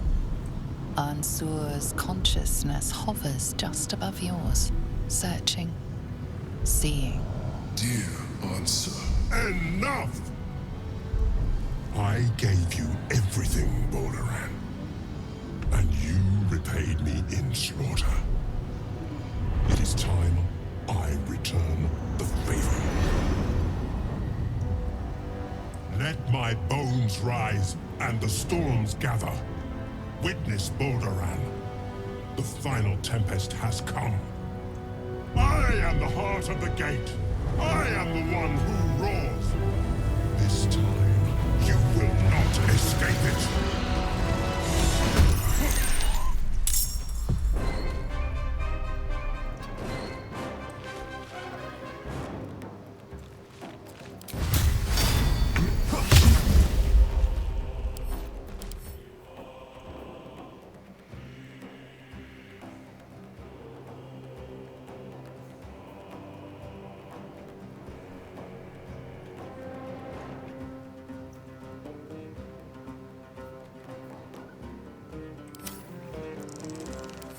Ansur's consciousness hovers just above yours, searching, seeing. Dear Ansur. Enough! I gave you everything, Balduran. And you repaid me in slaughter. It is time I return the favor. Let my bones rise and the storms gather. Witness Balduran. The final tempest has come. I am the heart of the gate. I am the one who roars. This time, you will not escape it.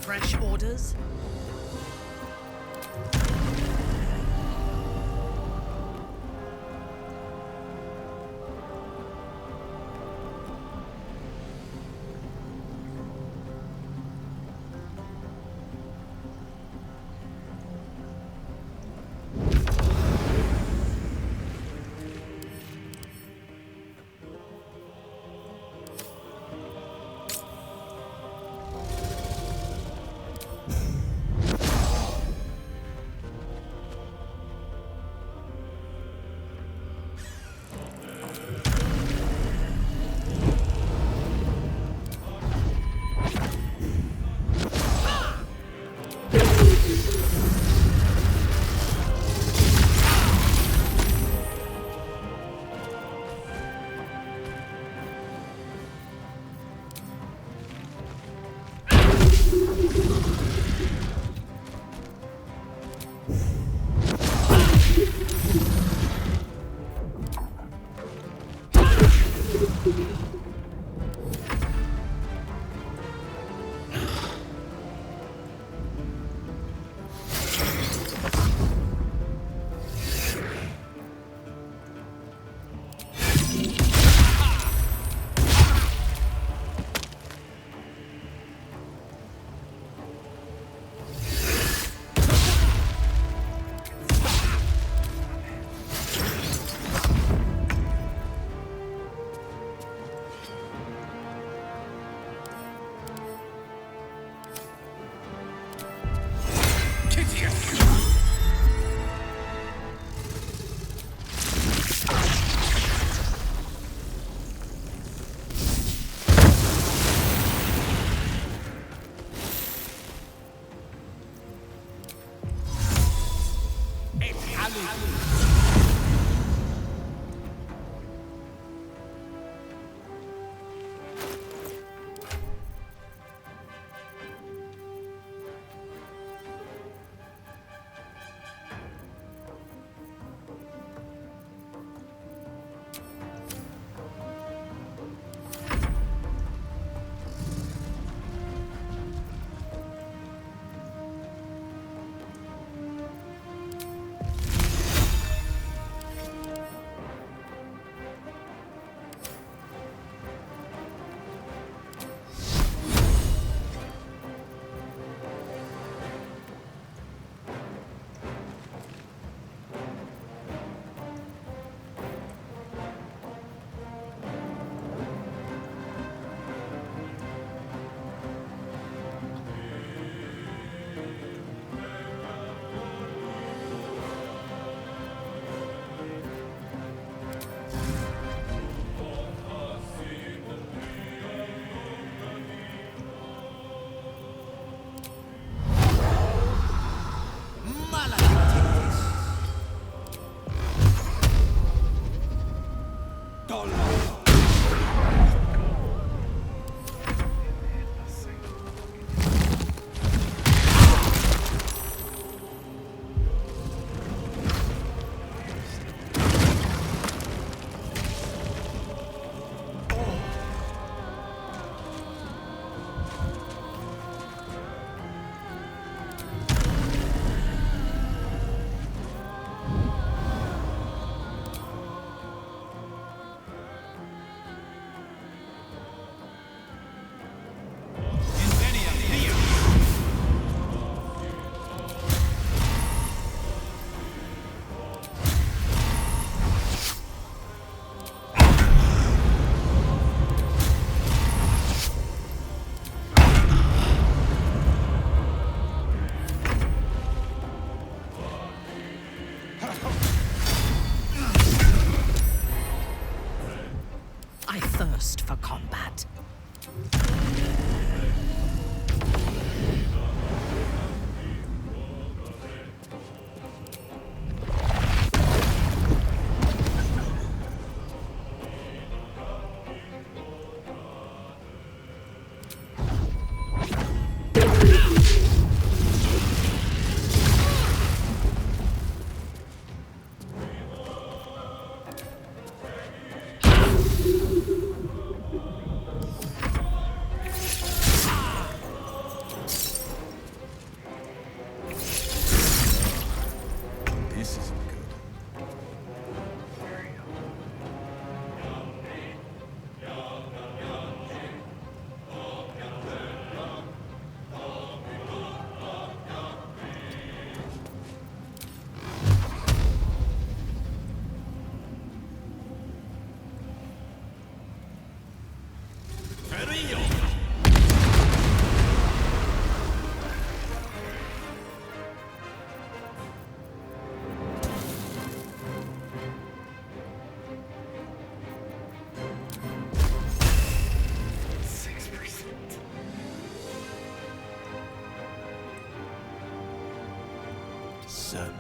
Fresh orders? I thirst for combat. Certainly.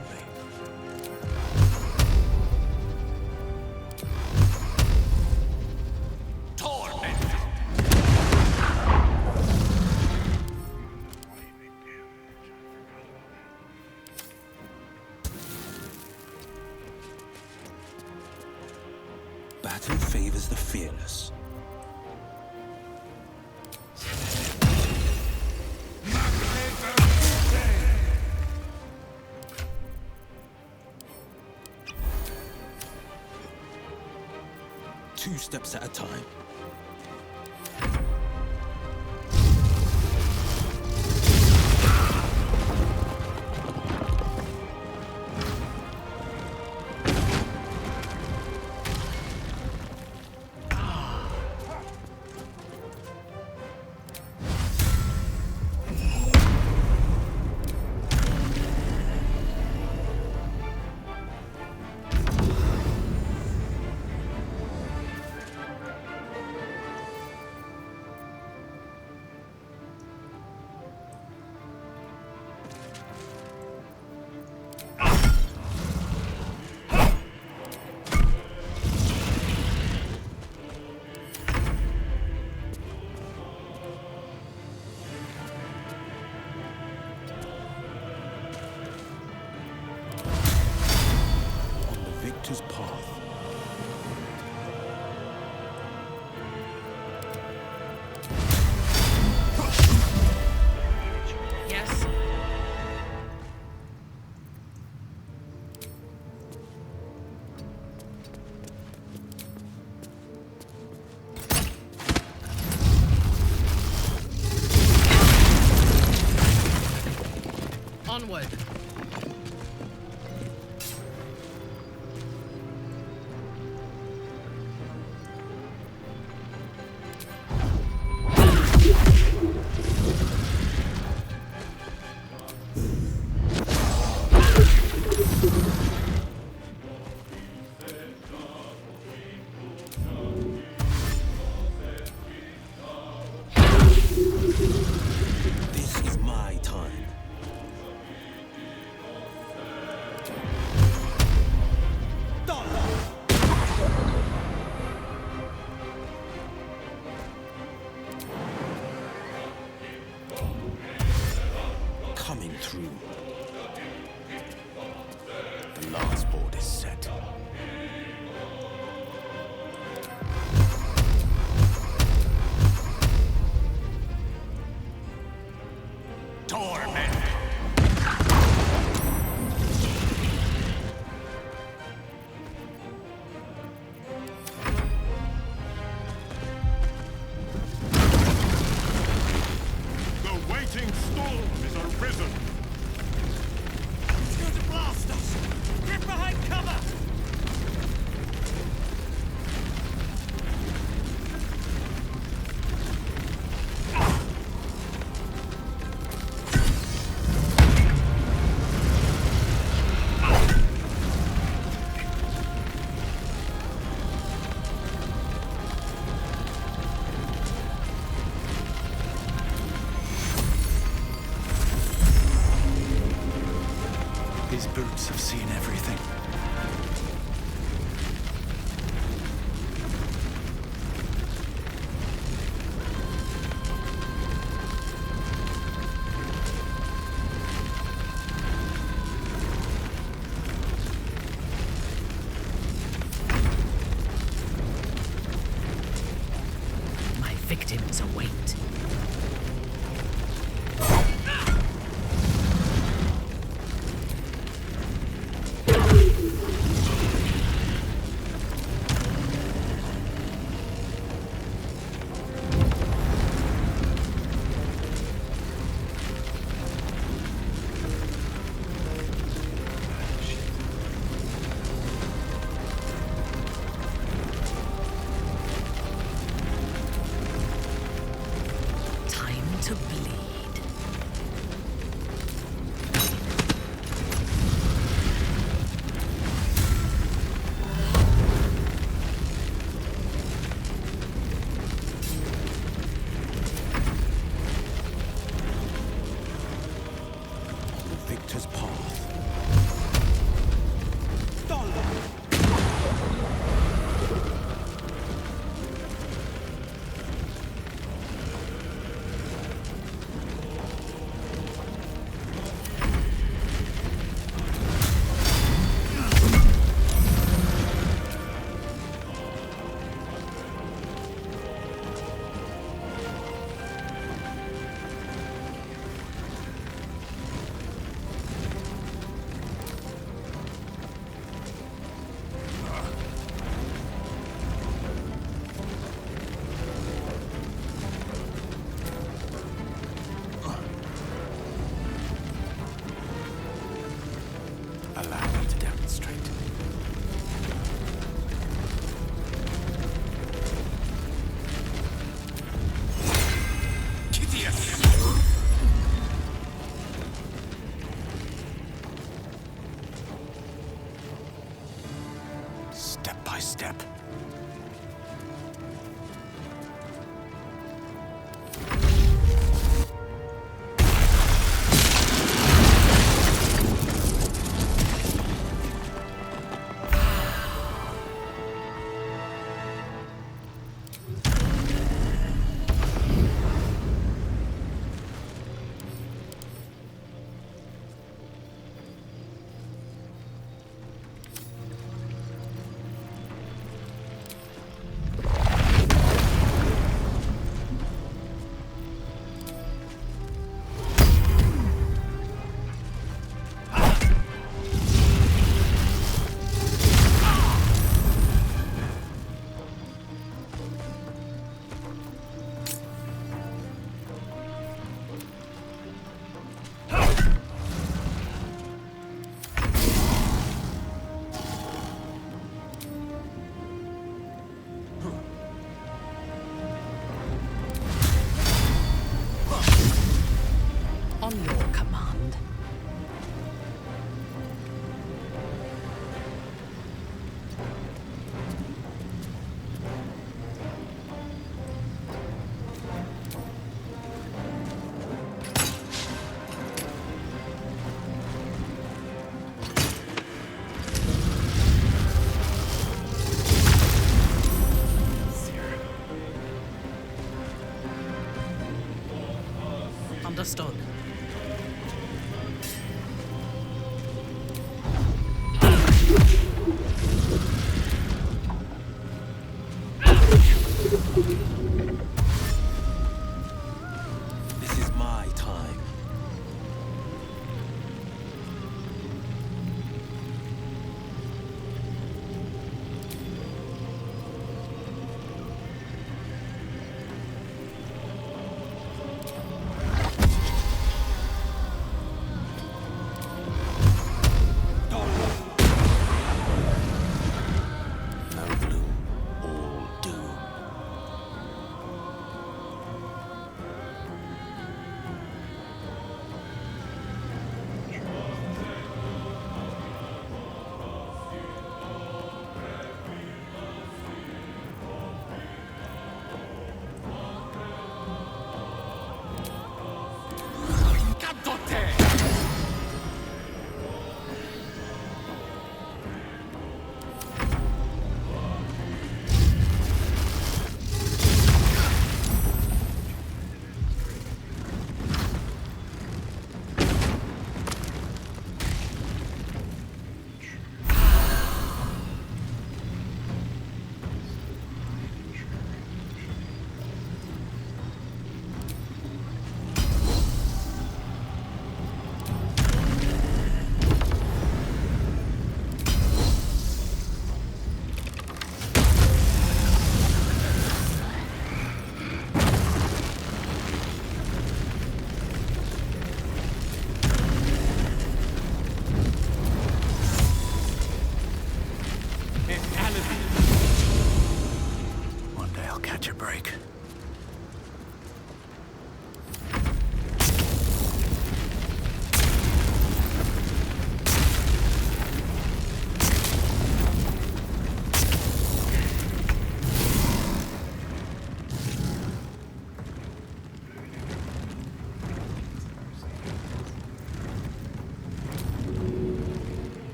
Battle favors the fearless. Two steps at a time. victor's path. Yes. Onward. This is my time. Coming through. The last board is set. Torment! The waiting storm is arisen. It's going to blast us! Get behind cover! These boots have seen everything. My victims await. Time to bleed. The victor's path. Allow me to demonstrate. Step by step.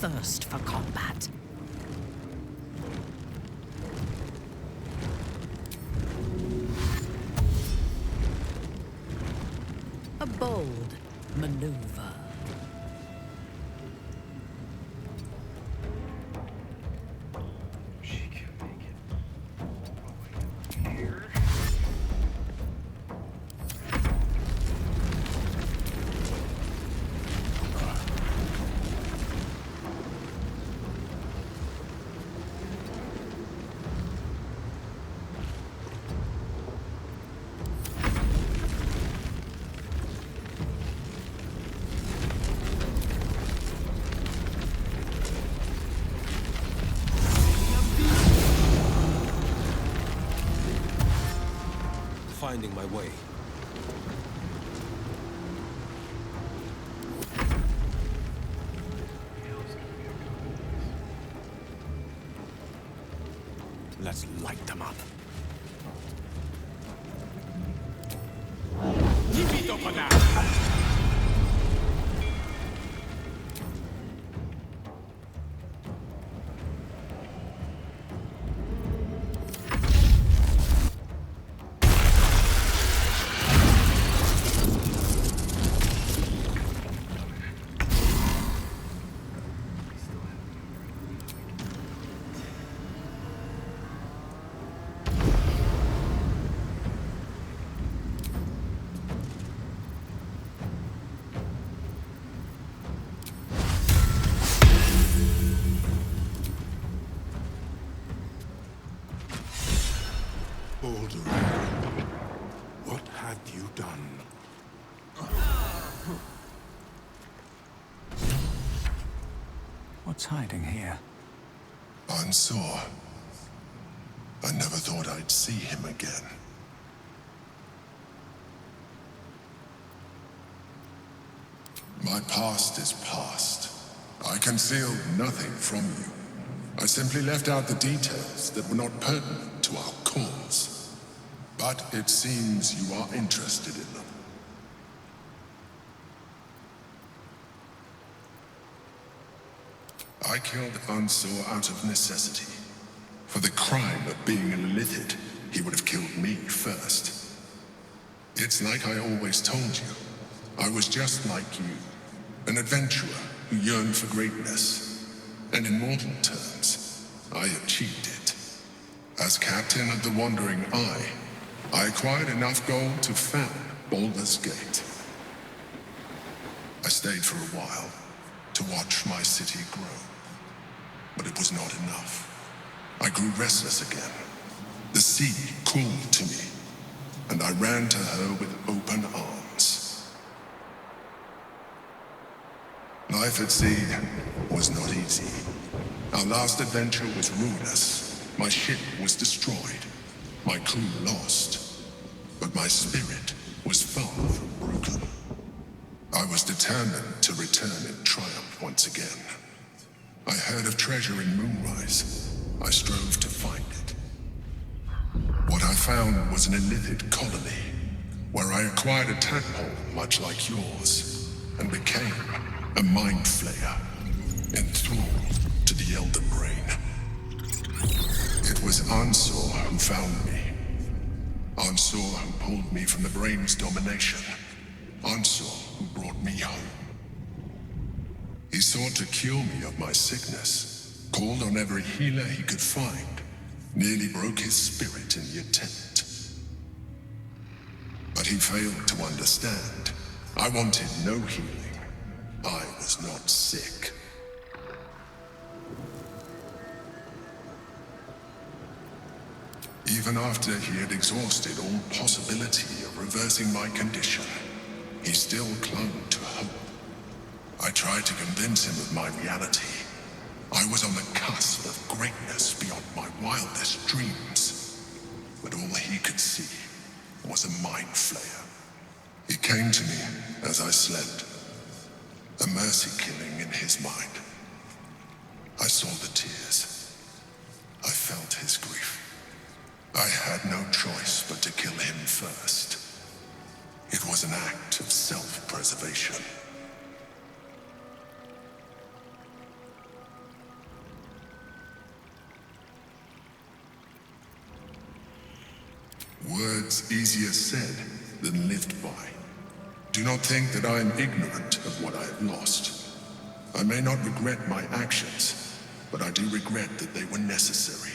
thirst for combat. A bold maneuver. Finding my way. Let's light them up. Baldur, what have you done? What's hiding here? Unsure. I never thought I'd see him again. My past is past. I concealed nothing from you. I simply left out the details that were not pertinent to our cause. But it seems you are interested in them. I killed Unsur out of necessity. For the crime of being a Lithid, he would have killed me first. It's like I always told you. I was just like you, an adventurer who yearned for greatness. And in mortal terms, I achieved it. As captain of the Wandering Eye, I acquired enough gold to found Baldur's Gate. I stayed for a while to watch my city grow. But it was not enough. I grew restless again. The sea called to me, and I ran to her with open arms. Life at sea was not easy. Our last adventure was ruinous. My ship was destroyed. My crew lost. But my spirit was far from broken. I was determined to return in triumph once again. I heard of treasure in Moonrise. I strove to find it. What I found was an Illithid colony, where I acquired a tadpole much like yours, and became a mind flayer, enthralled to the Elder Brain. It was Ansor who found me. Ansor who pulled me from the Brain's domination. Ansor who brought me home. He sought to cure me of my sickness, called on every healer he could find, nearly broke his spirit in the attempt. But he failed to understand. I wanted no healing. I was not sick. Even after he had exhausted all possibility of reversing my condition, he still clung to hope. I tried to convince him of my reality. I was on the cusp of greatness beyond my wildest dreams. But all he could see was a mind flayer. He came to me as I slept, a mercy killing in his mind. I saw the tears. I felt his grief. I had no choice but to kill him first. It was an act of self-preservation. words easier said than lived by. Do not think that I am ignorant of what I have lost. I may not regret my actions, but I do regret that they were necessary.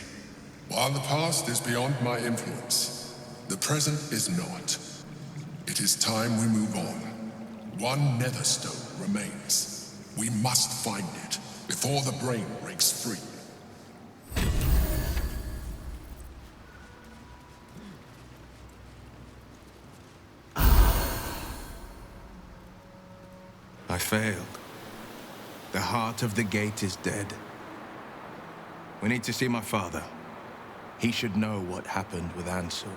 While the past is beyond my influence, the present is not. It is time we move on. One Netherstone remains. We must find it before the brain breaks free. I failed. The heart of the gate is dead. We need to see my father. He should know what happened with Ansel.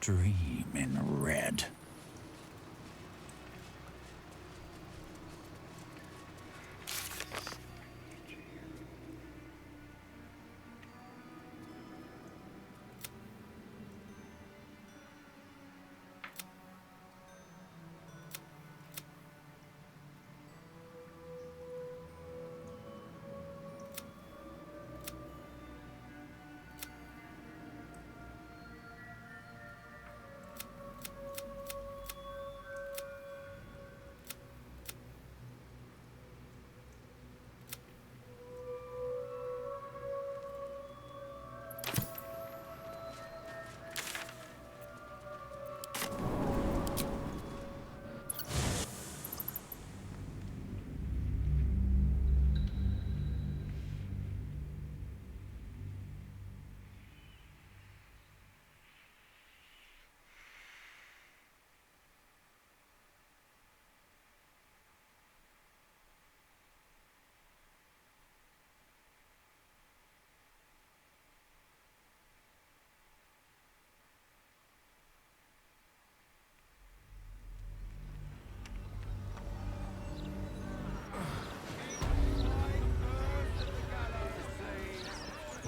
Dream in red.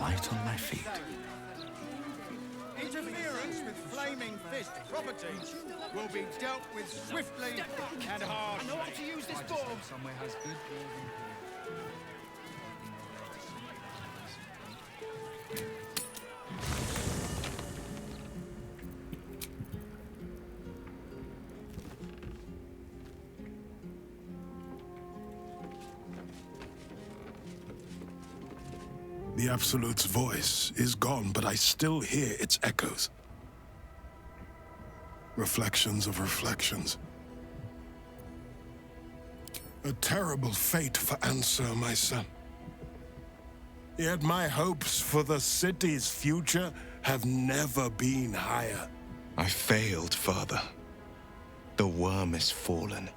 Light on my feet. Interference with Flaming Fist property will be dealt with swiftly and harshly. I know how to use this bomb. Somewhere has good The Absolute's voice is gone, but I still hear its echoes. Reflections of reflections. A terrible fate for Ansur, my son. Yet my hopes for the city's future have never been higher. I failed, Father. The worm is fallen.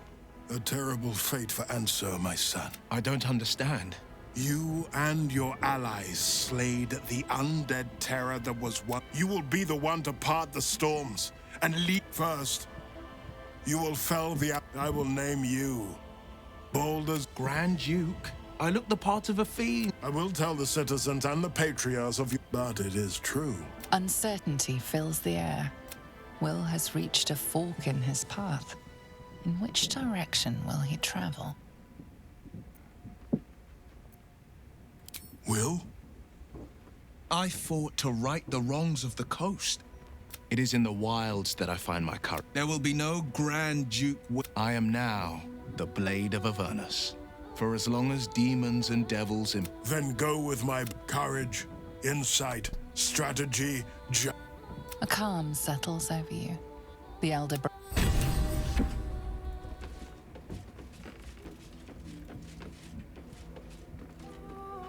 A terrible fate for Ansur, my son. I don't understand. You and your allies slayed the undead terror that was one. You will be the one to part the storms and lead first. You will fell the... I will name you Baldur's Grand Duke. I look the part of a fiend. I will tell the citizens and the patriarchs of you, but it is true. Uncertainty fills the air. Will has reached a fork in his path. In which direction will he travel? Will? I fought to right the wrongs of the coast. It is in the wilds that I find my courage. There will be no Grand Duke. I am now the Blade of Avernus. For as long as demons and devils in... Then go with my courage, insight, strategy, A calm settles over you. The elder...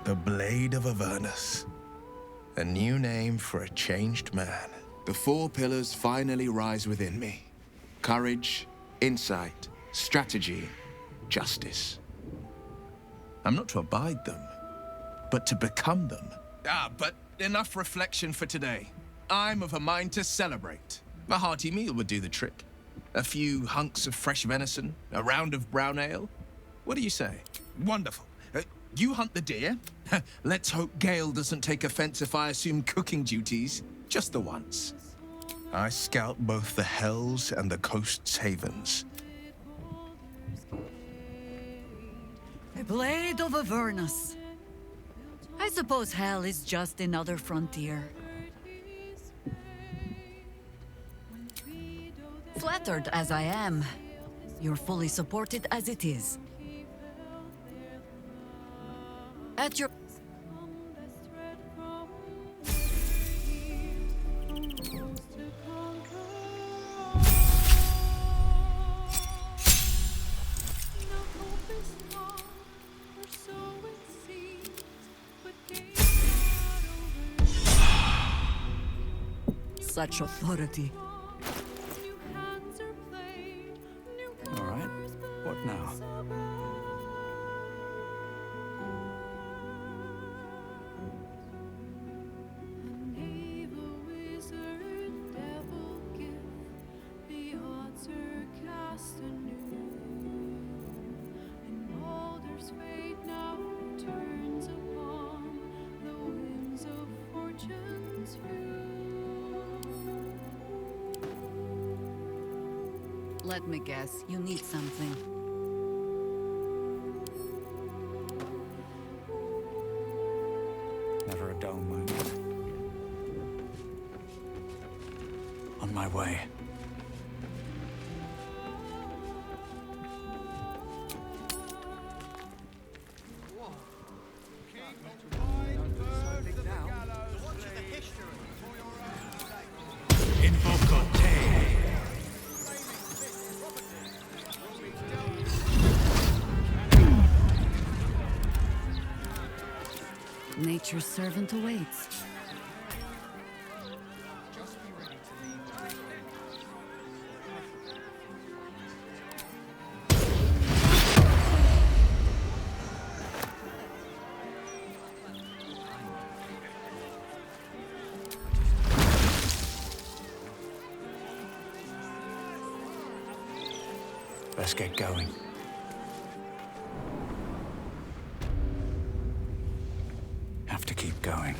The Blade of Avernus. A new name for a changed man. The four pillars finally rise within me. Courage, insight, strategy, justice. I'm not to abide them, but to become them. But enough reflection for today. I'm of a mind to celebrate. A hearty meal would do the trick. A few hunks of fresh venison, a round of brown ale. What do you say? Wonderful. You hunt the deer. Let's hope Gale doesn't take offense if I assume cooking duties just the once. I scout both the hells and the coast's havens. A blade of Avernus. I suppose hell is just another frontier. Flattered as I am, you're fully supported as it is. At your... Such authority. All right. What now? Let me guess, you need something. Never a dull moment. On my way. Nature's servant awaits. Let's get going. Have to keep going.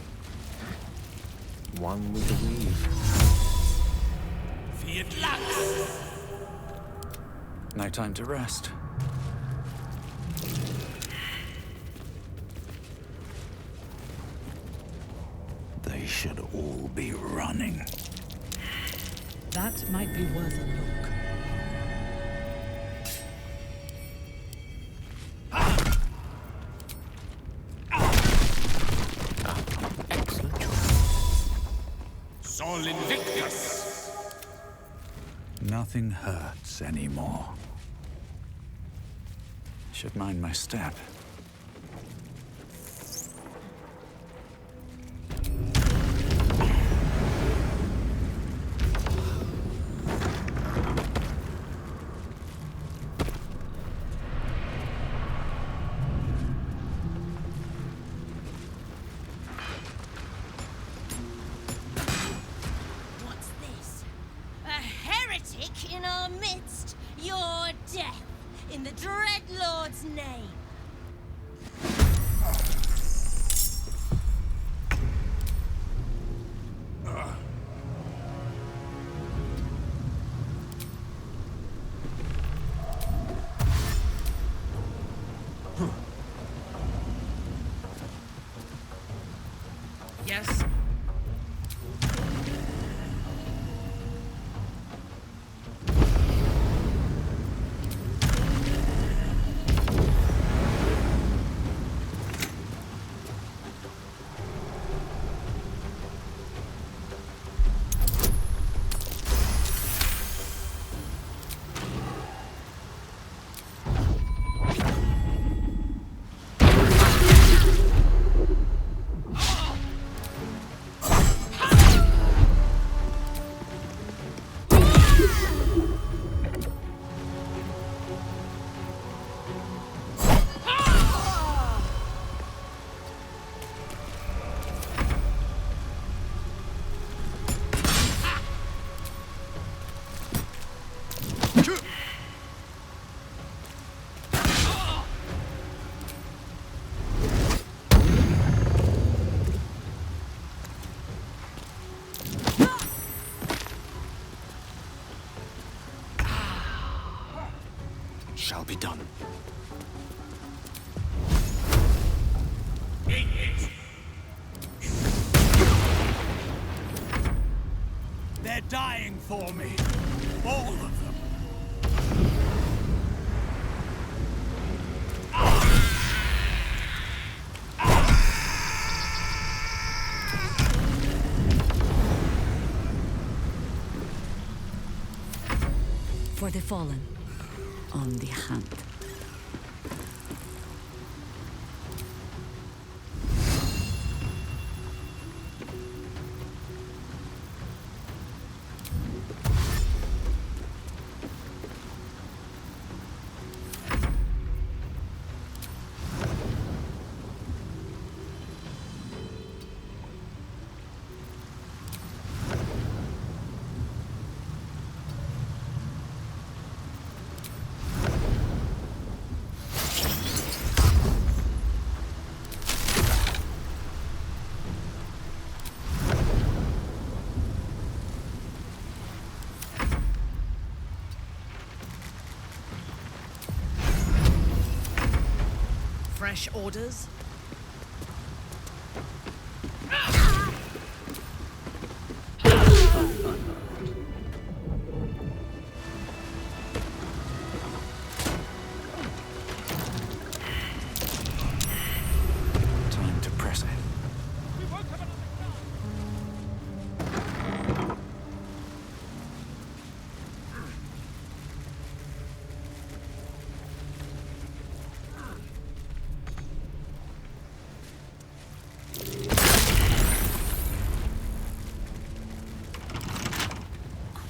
One with the weave. Fiat Lux! No time to rest. They should all be running. That might be worth a look. Sol Invictus! Nothing hurts anymore. Should mind my step. What's this? A heretic in our midst? Your death, in the Dreadlord's name. Yes? be done. They're dying for me. All of them. For the fallen, on the hunt. Fresh orders? Time to press it.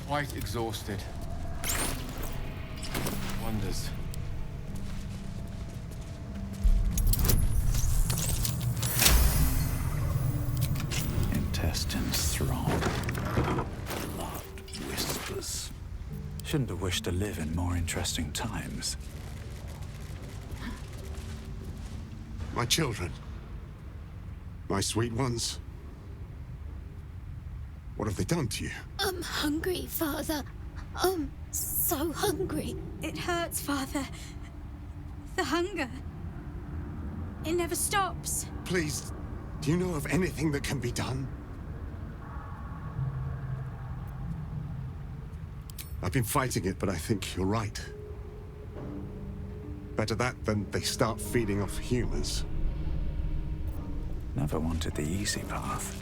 Quite exhausted. Wonders. Intestines throb. Blood whispers. Shouldn't have wished to live in more interesting times. My children. My sweet ones. What have they done to you? I'm hungry, Father. I'm so hungry. It hurts, Father. The hunger. It never stops. Please, do you know of anything that can be done? I've been fighting it, but I think you're right. Better that than they start feeding off humans. Never wanted the easy path.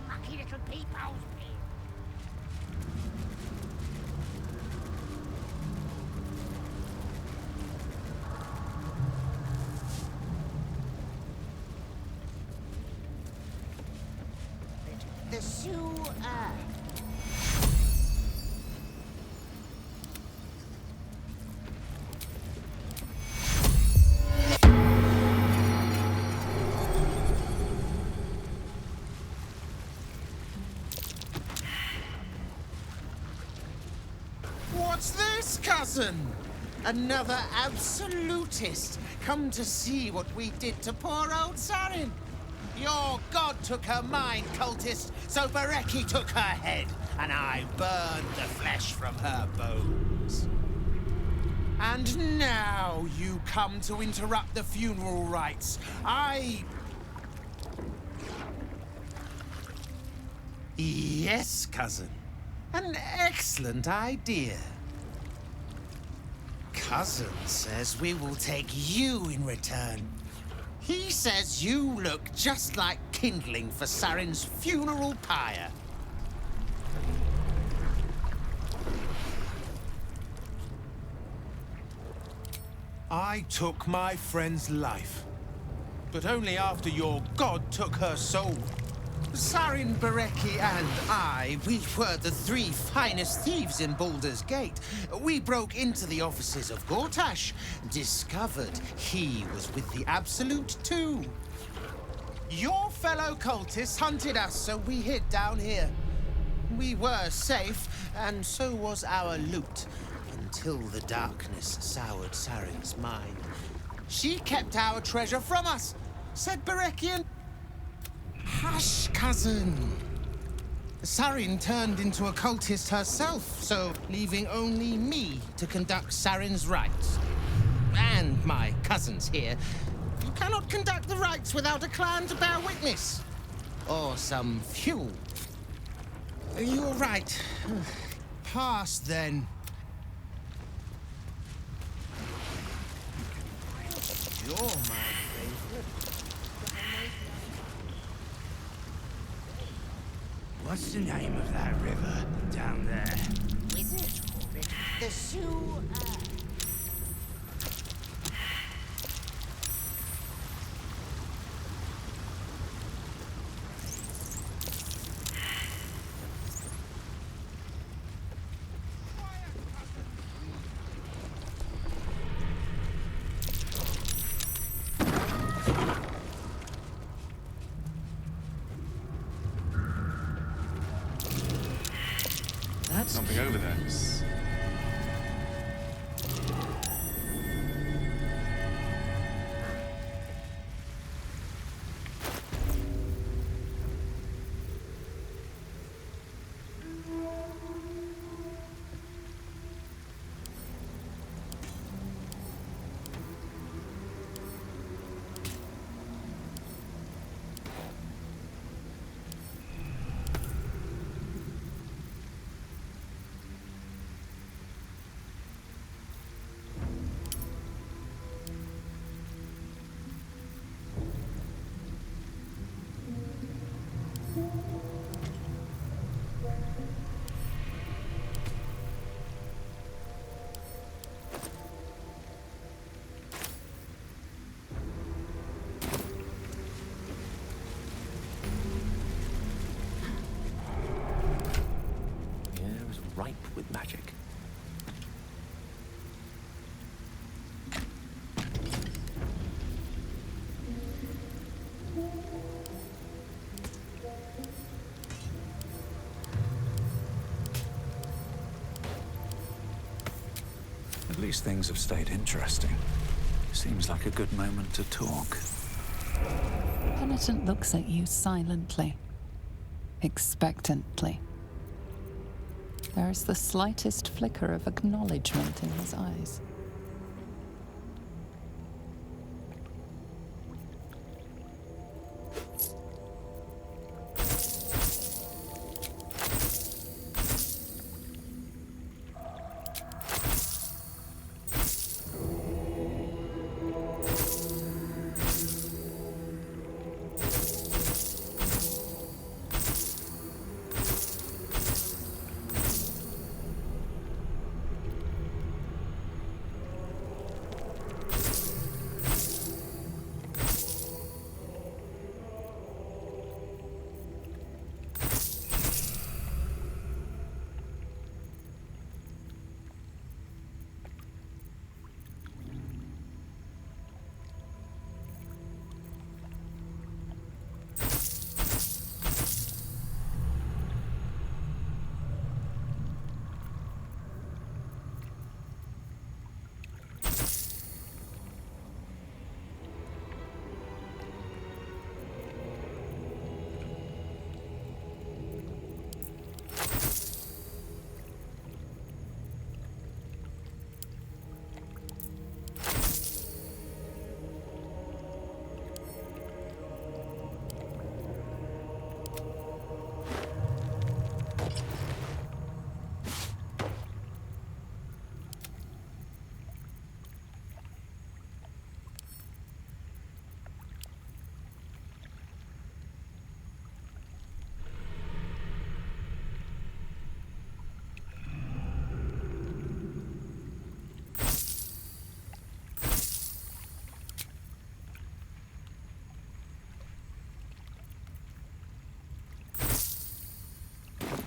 Lucky little peepholes. The sewer. What's this, cousin? Another absolutist come to see what we did to poor old Sarin. Your god took her mind, cultist, so Bereki took her head, and I burned the flesh from her bones. And now you come to interrupt the funeral rites. Yes, cousin. An excellent idea. Cousin says we will take you in return. He says you look just like kindling for Sarin's funeral pyre. I took my friend's life, but only after your god took her soul. Sarin, Bereki, and I, we were the three finest thieves in Baldur's Gate. We broke into the offices of Gortash, discovered he was with the Absolute too. Your fellow cultists hunted us, so we hid down here. We were safe, and so was our loot, until the darkness soured Sarin's mind. She kept our treasure from us, said Berekian. Hush, cousin. Sarin turned into a cultist herself, so leaving only me to conduct Sarin's rites. And my cousins here. You cannot conduct the rites without a clan to bear witness. Or some fuel. You're right. Pass, then. You're my favorite. What's the name of that river down there? Wizards call it the Sewer. That's something over there. Ripe with magic. At least things have stayed interesting. Seems like a good moment to talk. Penitent looks at you silently, expectantly. There is the slightest flicker of acknowledgement in his eyes.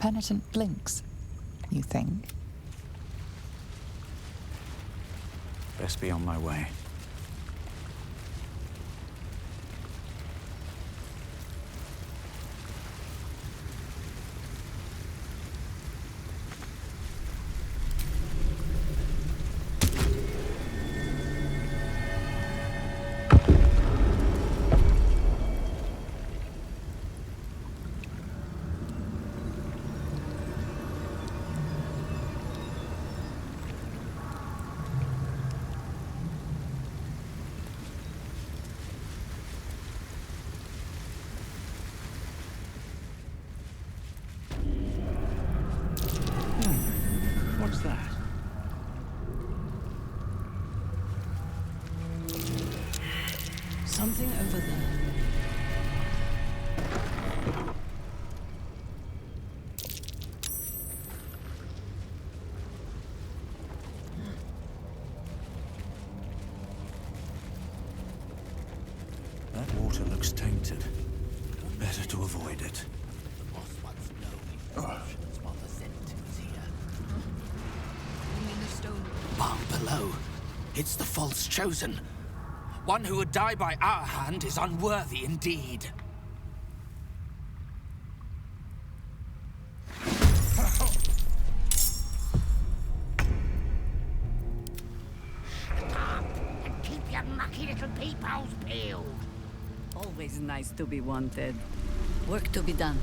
Penitent blinks, you think? Best be on my way. water looks tainted. Better to avoid it. Bar below. It's the false chosen. One who would die by our hand is unworthy indeed. Shut up and keep your mucky little peepholes peeled. Always nice to be wanted. Work to be done.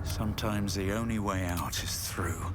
Sometimes the only way out is through.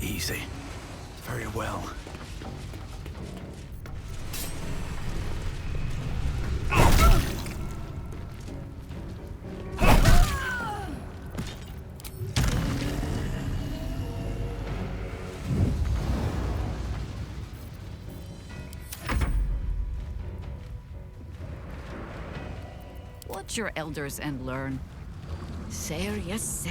Easy. Very well. Watch your elders and learn. Sir, yes, sir.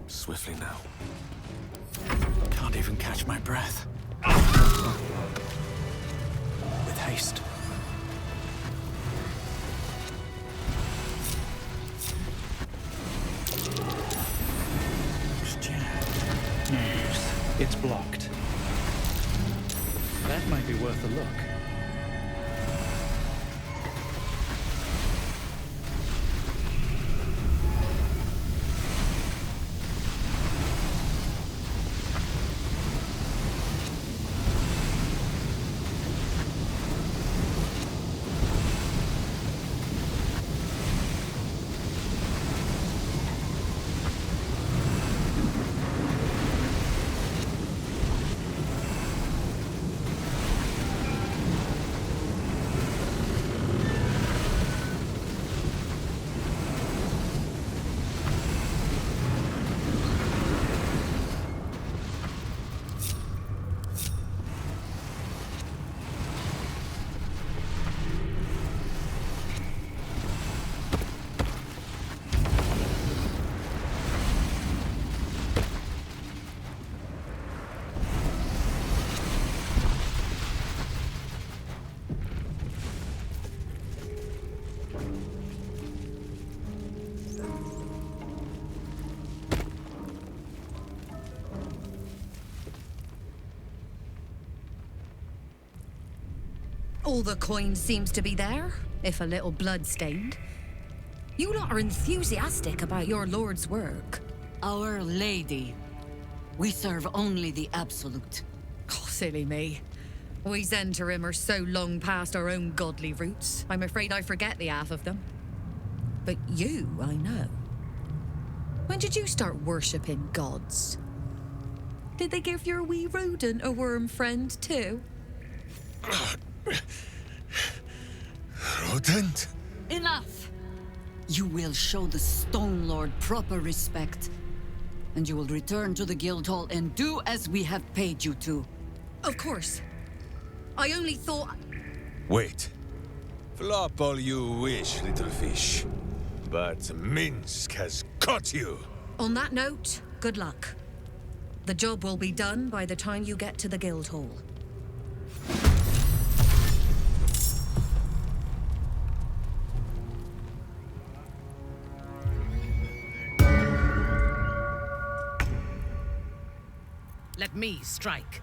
Swiftly now. Can't even catch my breath. waste. It's jammed. No use. It's blocked. That might be worth a look. All the coin seems to be there, if a little blood-stained. You lot are enthusiastic about your lord's work. Our Lady. We serve only the absolute. Oh, silly me. We Zentarim are so long past our own godly roots, I'm afraid I forget the half of them. But you, I know. When did you start worshipping gods? Did they give your wee rodent a worm friend, too? Rodent? Enough! You will show the Stone Lord proper respect. And you will return to the Guildhall and do as we have paid you to. Of course. I only thought... Wait. Flop all you wish, little fish. But Minsk has caught you! On that note, good luck. The job will be done by the time you get to the Guildhall. Let me strike.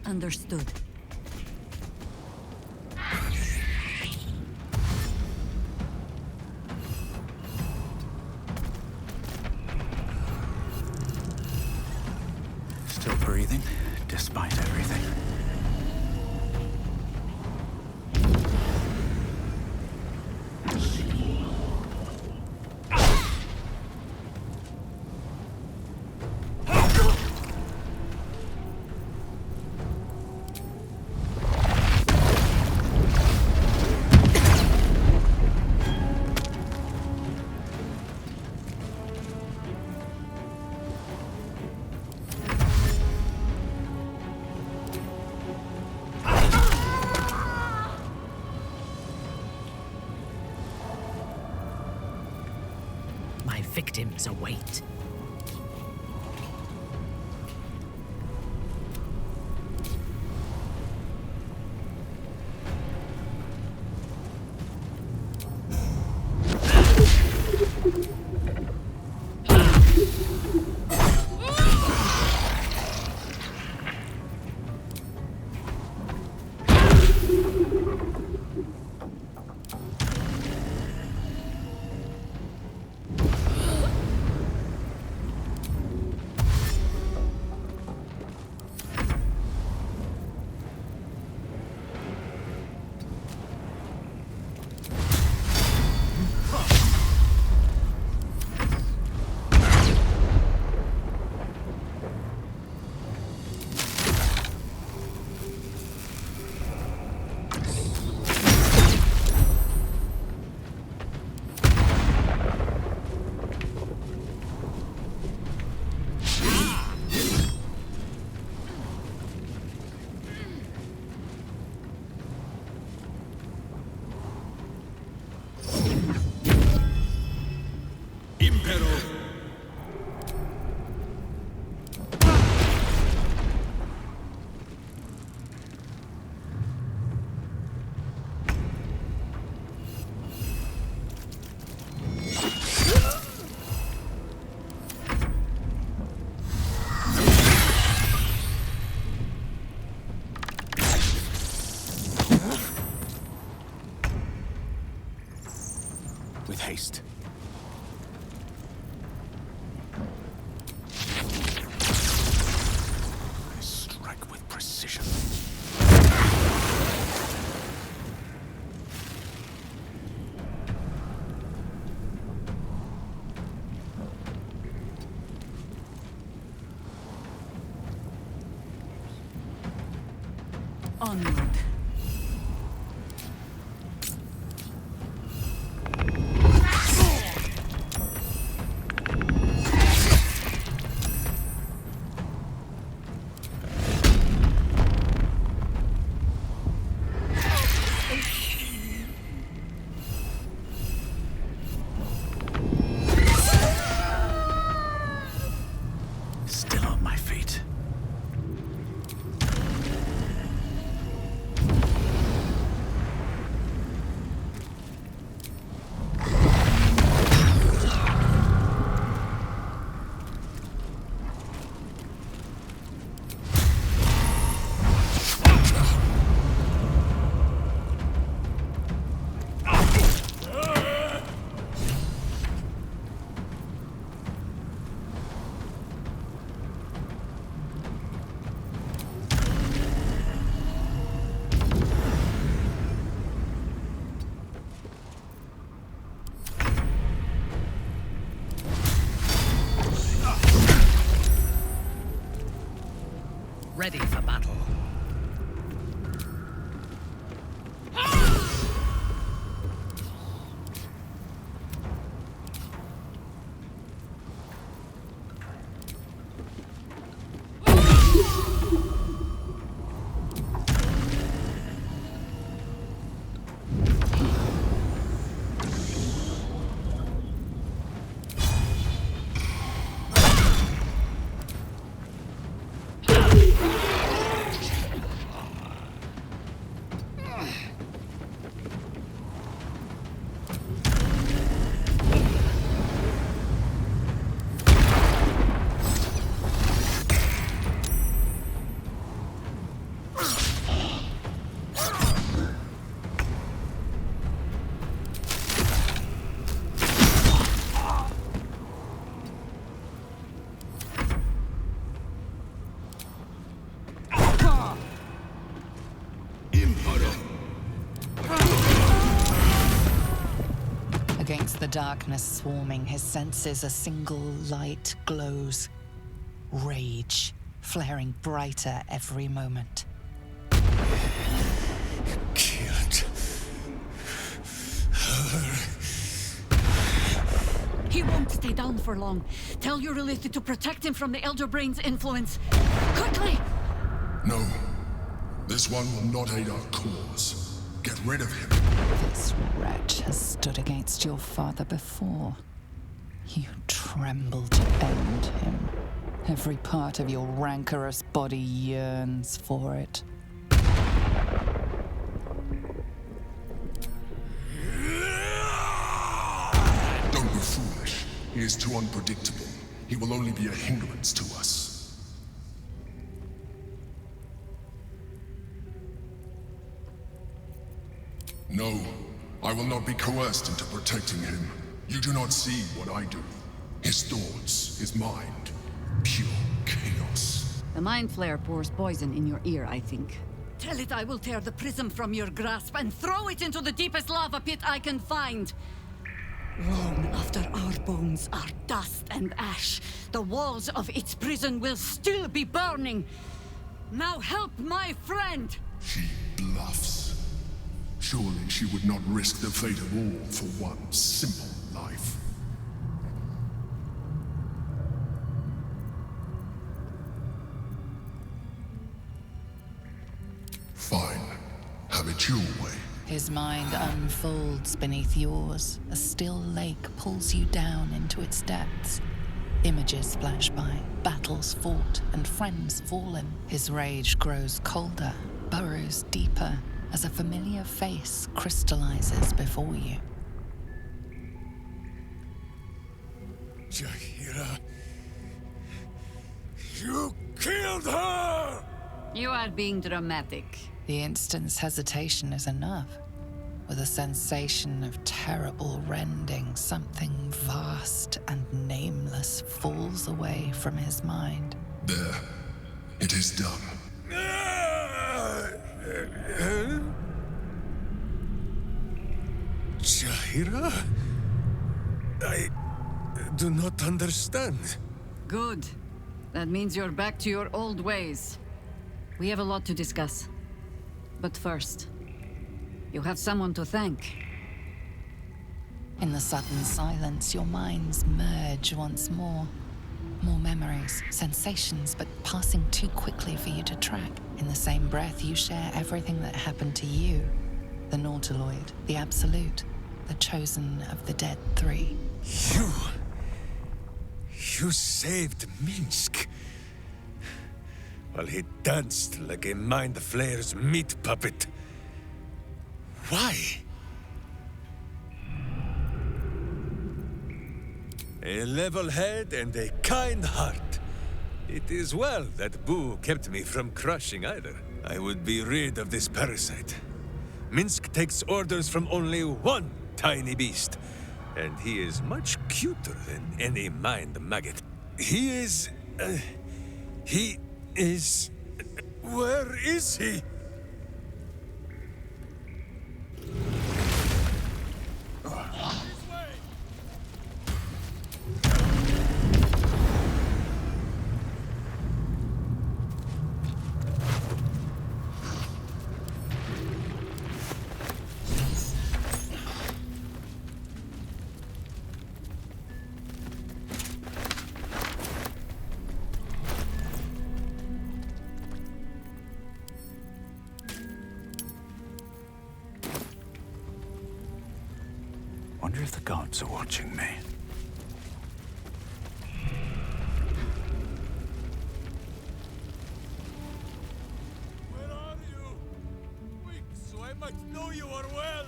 Understood. Still breathing, despite everything. My victims await. With haste. I strike with precision. Onward. Still on my feet. Ready for battle. the darkness swarming, his senses a single light glows. Rage, flaring brighter every moment. Killed her. He won't stay down for long. Tell your Lilith to protect him from the Elder Brain's influence. Quickly! No. This one will not aid our cause. Get rid of him. This wretch has stood against your father before. You tremble to end him. Every part of your rancorous body yearns for it. Don't be foolish. He is too unpredictable. He will only be a hindrance to us. No, I will not be coerced into protecting him. You do not see what I do. His thoughts, his mind, pure chaos. The Mind Flare pours poison in your ear, I think. Tell it I will tear the prism from your grasp and throw it into the deepest lava pit I can find. Long after our bones are dust and ash, the walls of its prison will still be burning. Now help my friend! She bluffs. Surely she would not risk the fate of all for one simple life. Fine. Have it your way. His mind unfolds beneath yours. A still lake pulls you down into its depths. Images flash by, battles fought, and friends fallen. His rage grows colder, burrows deeper, as a familiar face crystallizes before you. Jaheira, you killed her! You are being dramatic. The instant's hesitation is enough. With a sensation of terrible rending, something vast and nameless falls away from his mind. There. It is done. Jaheira? I do not understand. Good. That means you're back to your old ways. We have a lot to discuss. But first, you have someone to thank. In the sudden silence, your minds merge once more. More memories, sensations, but passing too quickly for you to track. In the same breath, you share everything that happened to you. The Nautiloid, the Absolute, the chosen of the dead three. You saved Minsk. While he danced like a Mind Flayer's meat puppet. Why? A level head and a kind heart. It is well that Boo kept me from crushing either. I would be rid of this parasite. Minsk takes orders from only one tiny beast, and he is much cuter than any mind maggot. He is... Where is he? Wonder if the gods are watching me. Where are you? Quick, so I might know you are well.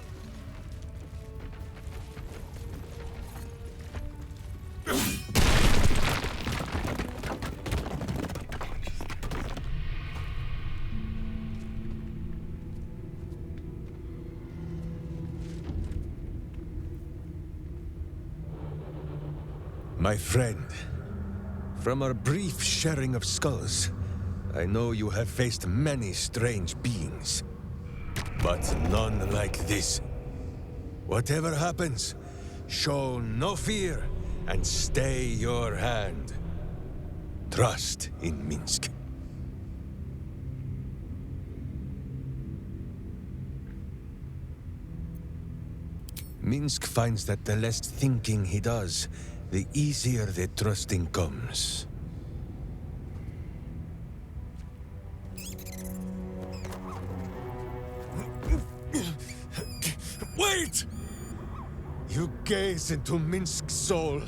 My friend, from our brief sharing of skulls, I know you have faced many strange beings, but none like this. Whatever happens, Show no fear, and stay your hand. Trust in Minsk. Minsk finds that the less thinking he does, the easier the trusting comes. Wait! You gaze into Minsk's soul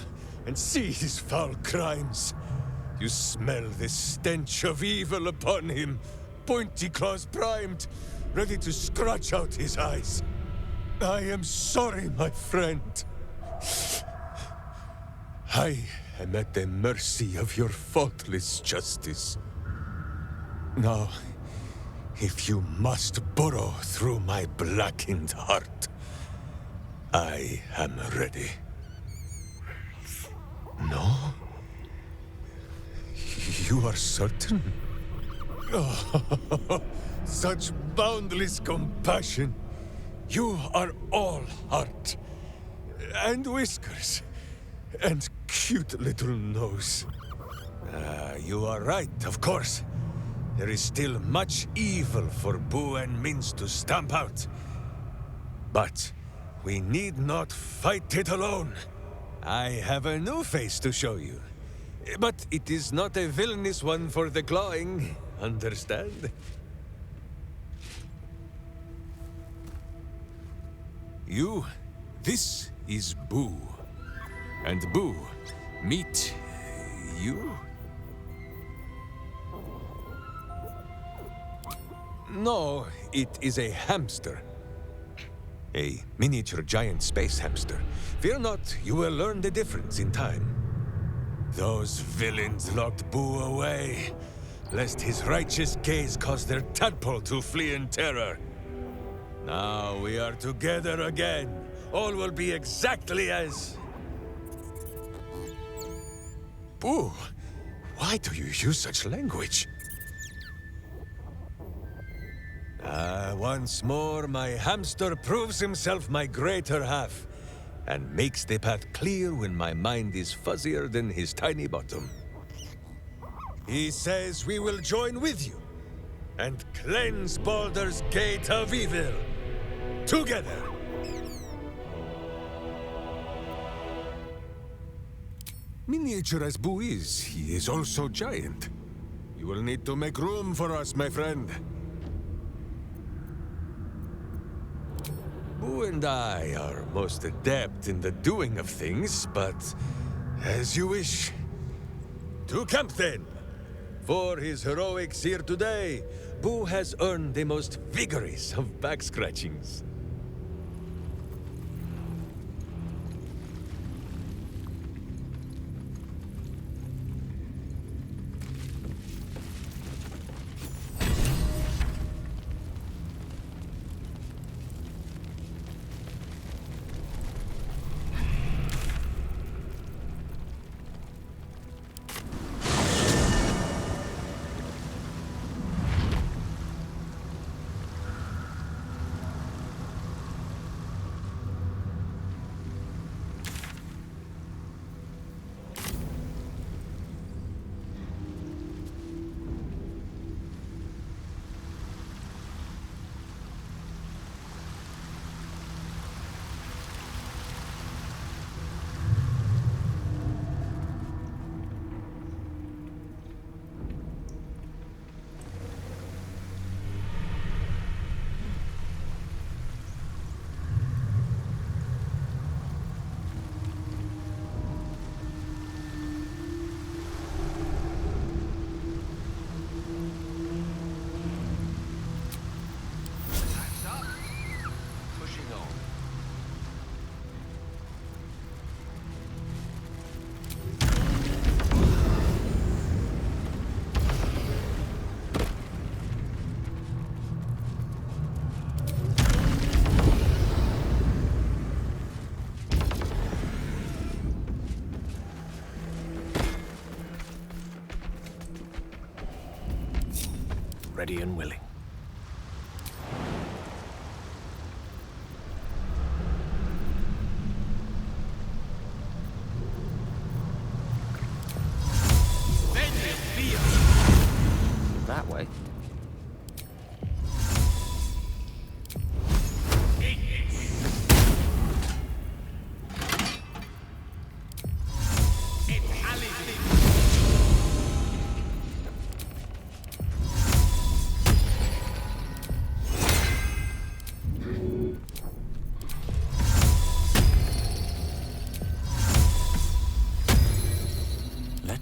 and see his foul crimes. You smell the stench of evil upon him, pointy claws primed, ready to scratch out his eyes. I am sorry, my friend. I am at the mercy of your faultless justice. Now, if you must burrow through my blackened heart, I am ready. No? You are certain? Oh, such boundless compassion. You are all heart, and whiskers, and cute little nose. You are right, of course. There is still much evil for Boo and Minsk to stamp out. But we need not fight it alone. I have a new face to show you. But it is not a villainous one for the clawing, understand? This is Boo. And Boo, meet you? No, it is a hamster. A miniature giant space hamster. Fear not, you will learn the difference in time. Those villains locked Boo away, lest his righteous gaze cause their tadpole to flee in terror. Now we are together again. All will be exactly as... Boo, why do you use such language? Once more, my hamster proves himself my greater half, and makes the path clear when my mind is fuzzier than his tiny bottom. He says we will join with you, and cleanse Baldur's gate of evil. Together! Miniature as Boo is, he is also giant. You will need to make room for us, my friend. Boo and I are most adept in the doing of things, but as you wish. To camp then! For his heroics here today, Boo has earned the most vigorous of back scratchings. Ready and willing.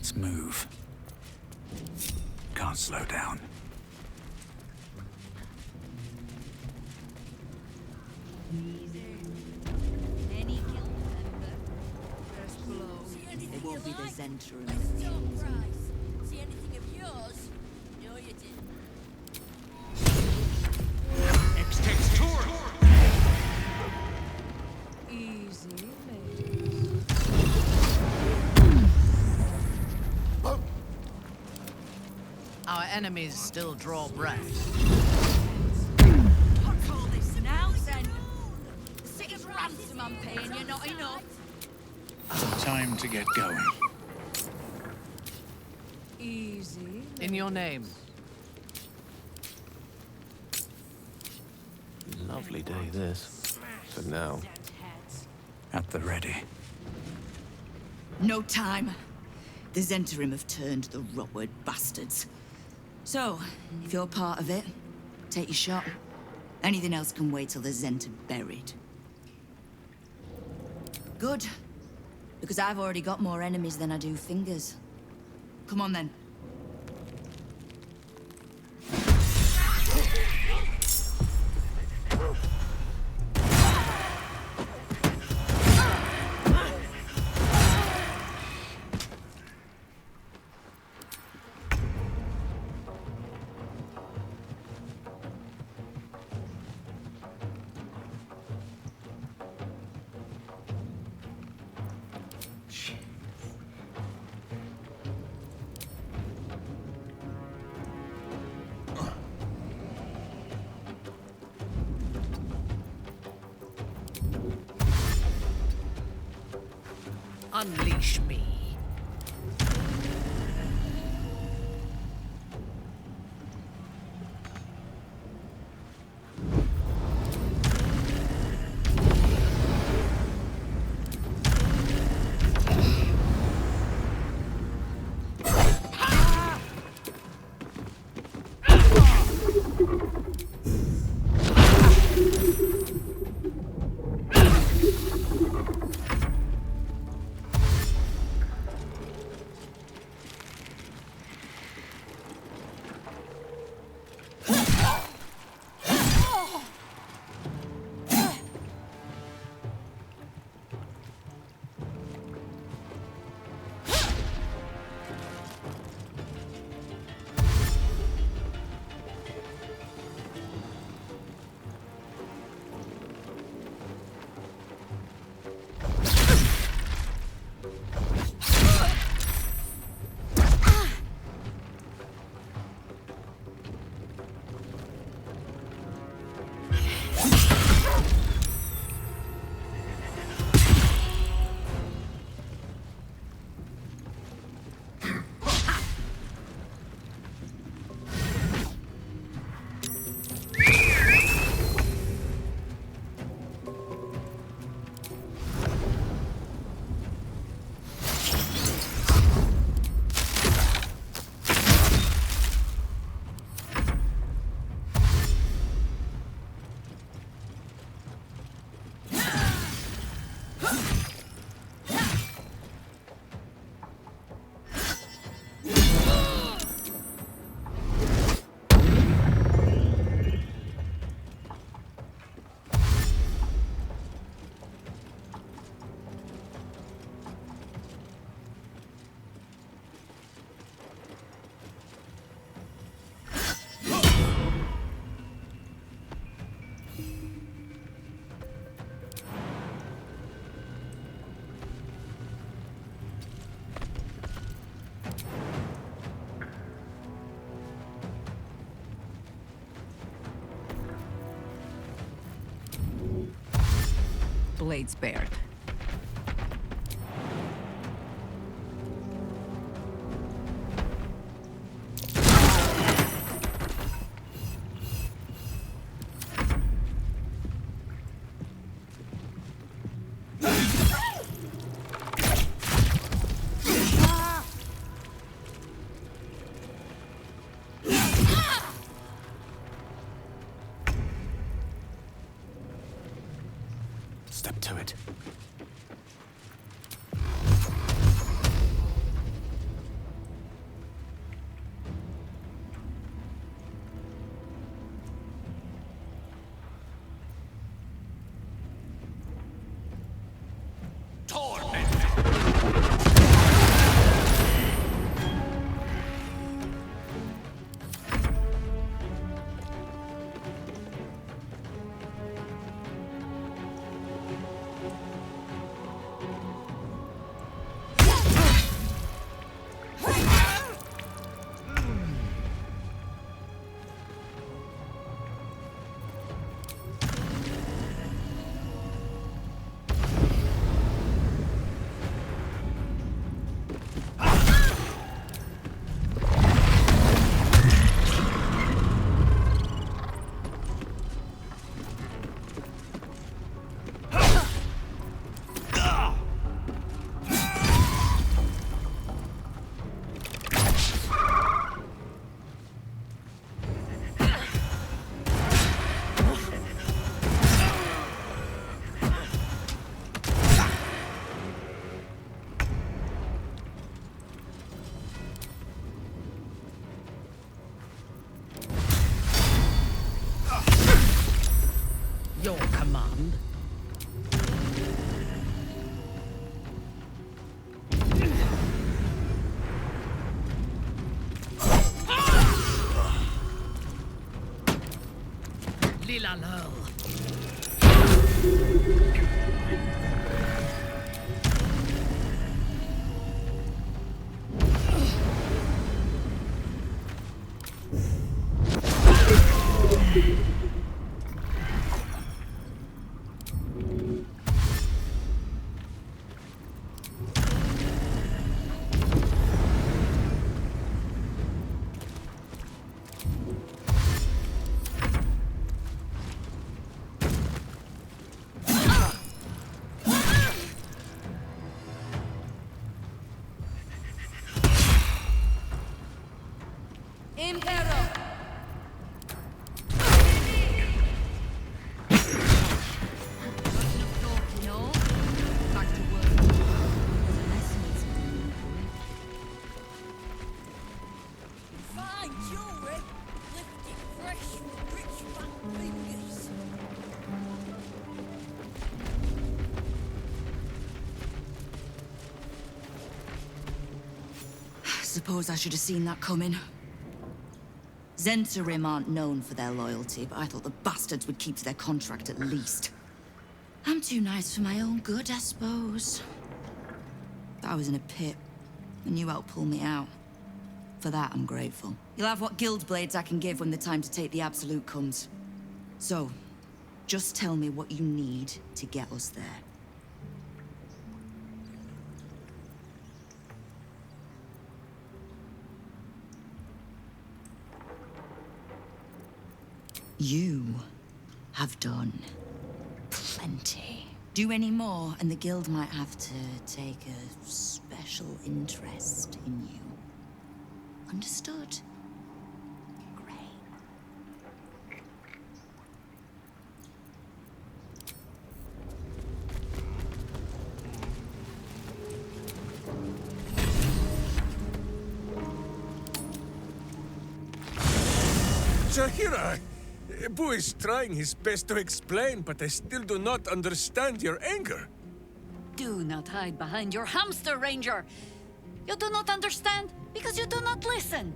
Let's move. Can't slow down. It won't be the Zentrum. See anything of yours? No, you didn't. Next takes tour. Easy, Our enemies still draw breath. What's all this now, then? The city's ransom I'm paying you, not enough. Time to get going. easy. In your name. Lovely day, this. For now. At the ready. No time. The Zentrum have turned the Rotward bastards. So, if you're part of it, take your shot. Anything else can wait till the Zent are buried. Good. Because I've already got more enemies than I do fingers. Come on then. Unleash me. Blades bared. Step to it. Belalel. Suppose I should have seen that coming. Zentarim aren't known for their loyalty, but I thought the bastards would keep to their contract at least. I'm too nice for my own good, I suppose. But I was in a pit, and you helped pull me out. For that, I'm grateful. You'll have what guild blades I can give when the time to take the Absolute comes. So, just tell me what you need to get us there. You have done plenty. Do any more, and the guild might have to take a special interest in you. Understood? Jaheira! Boo is trying his best to explain, but I still do not understand your anger. Do not hide behind your hamster, Ranger. You do not understand because you do not listen.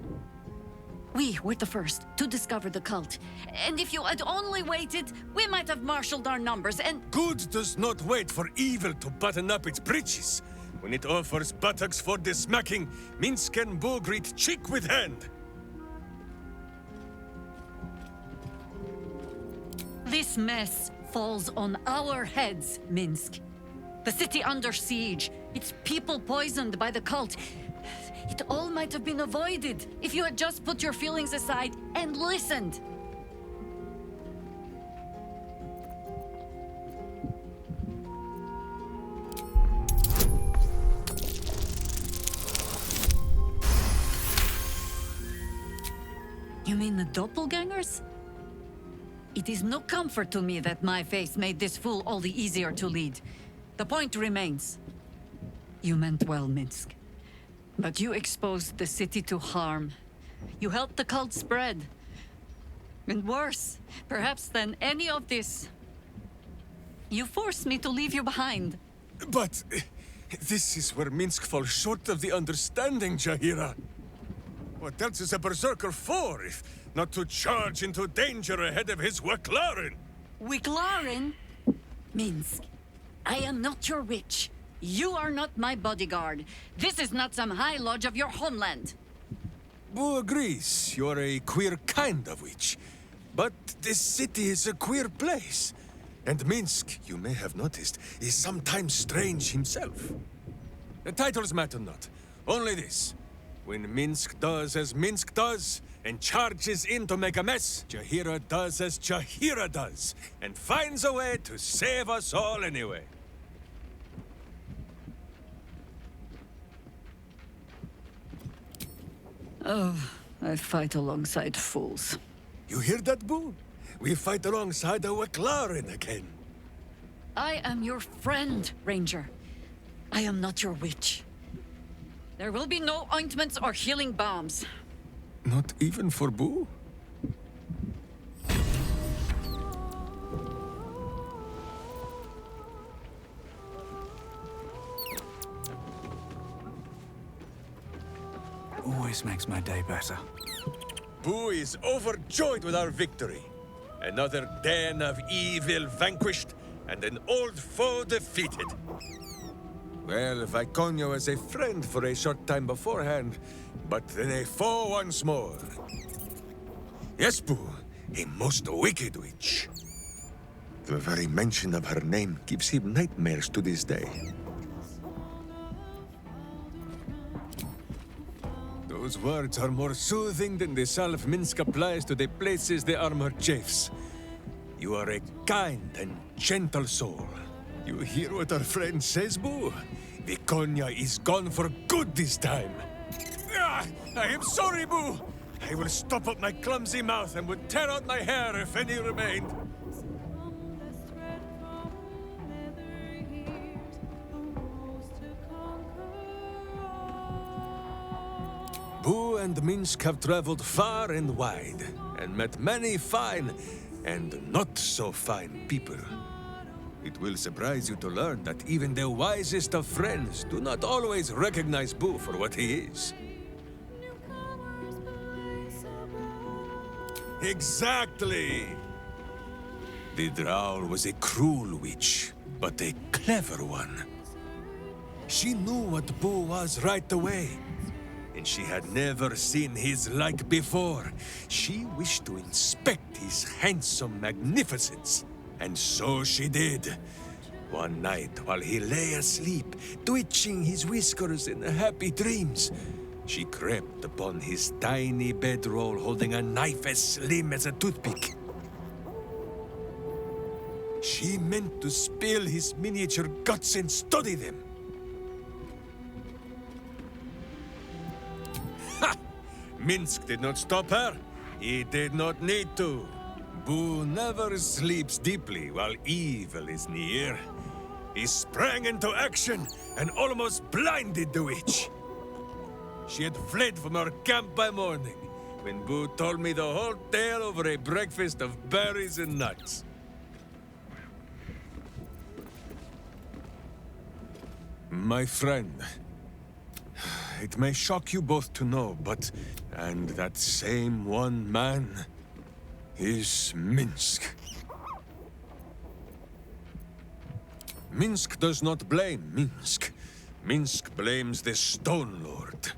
We were the first to discover the cult. And if you had only waited, we might have marshaled our numbers and... Good does not wait for evil to button up its breeches. When it offers buttocks for the smacking, Minsk and Boo greet cheek with hand. This mess falls on our heads, Minsk. The city under siege, its people poisoned by the cult. It all might have been avoided if you had just put your feelings aside and listened. You mean the doppelgangers? It is no comfort to me that my face made this fool all the easier to lead. The point remains. You meant well, Minsk. But you exposed the city to harm. You helped the cult spread. And worse, perhaps than any of this, you forced me to leave you behind. But this is where Minsk falls short of the understanding, Jaheira. What else is a berserker for, if not to charge into danger ahead of his Waclaren? Waclaren? Minsk, I am not your witch. You are not my bodyguard. This is not some high lodge of your homeland. Boo agrees. You're a queer kind of witch. But this city is a queer place. And Minsk, you may have noticed, is sometimes strange himself. The titles matter not. Only this. When Minsk does as Minsk does, and charges in to make a mess, Jaheira does as Jaheira does, and finds a way to save us all anyway. Oh, I fight alongside fools. You hear that, Boo? We fight alongside a Waclaren again. I am your friend, Ranger. I am not your witch. There will be no ointments or healing balms. Not even for Boo? Always makes my day better. Boo is overjoyed with our victory. Another den of evil vanquished, and an old foe defeated. Well, Viconia was a friend for a short time beforehand, but then a foe once more. Yes, Boo, a most wicked witch. The very mention of her name gives him nightmares to this day. Those words are more soothing than the salve Minsk applies to the places the armor chafes. You are a kind and gentle soul. You hear what our friend says, Boo? Viconia is gone for good this time. Ah, I am sorry, Boo! I will stop up my clumsy mouth and would tear out my hair if any remained. Boo and Minsk have traveled far and wide, and met many fine and not so fine people. It will surprise you to learn that even the wisest of friends do not always recognize Boo for what he is. Exactly! The Drow was a cruel witch, but a clever one. She knew what Boo was right away, and she had never seen his like before. She wished to inspect his handsome magnificence, and so she did. One night, while he lay asleep, twitching his whiskers in happy dreams, she crept upon his tiny bedroll holding a knife as slim as a toothpick. She meant to spill his miniature guts and study them. Ha! Minsk did not stop her. He did not need to. Boo never sleeps deeply while evil is near. He sprang into action and almost blinded the witch. She had fled from our camp by morning, when Boo told me the whole tale over a breakfast of berries and nuts. My friend, it may shock you both to know, and that same one man is Minsk. Minsk does not blame Minsk. Minsk blames the Stone Lord.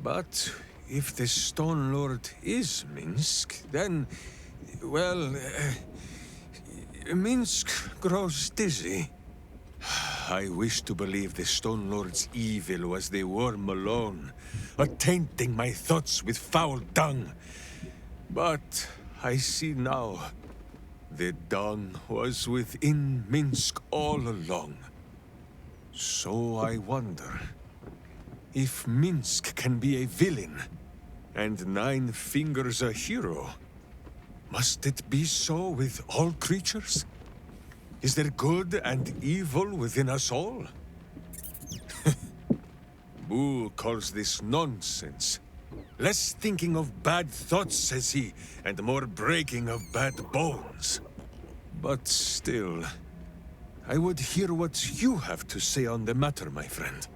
But if the Stone Lord is Minsk, then, well, Minsk grows dizzy. I wish to believe the Stone Lord's evil was the worm alone, tainting my thoughts with foul dung. But I see now, the dung was within Minsk all along. So I wonder, if Minsk can be a villain, and Nine Fingers a hero, must it be so with all creatures? Is there good and evil within us all? Boo calls this nonsense. Less thinking of bad thoughts, says he, and more breaking of bad bones. But still, I would hear what you have to say on the matter, my friend.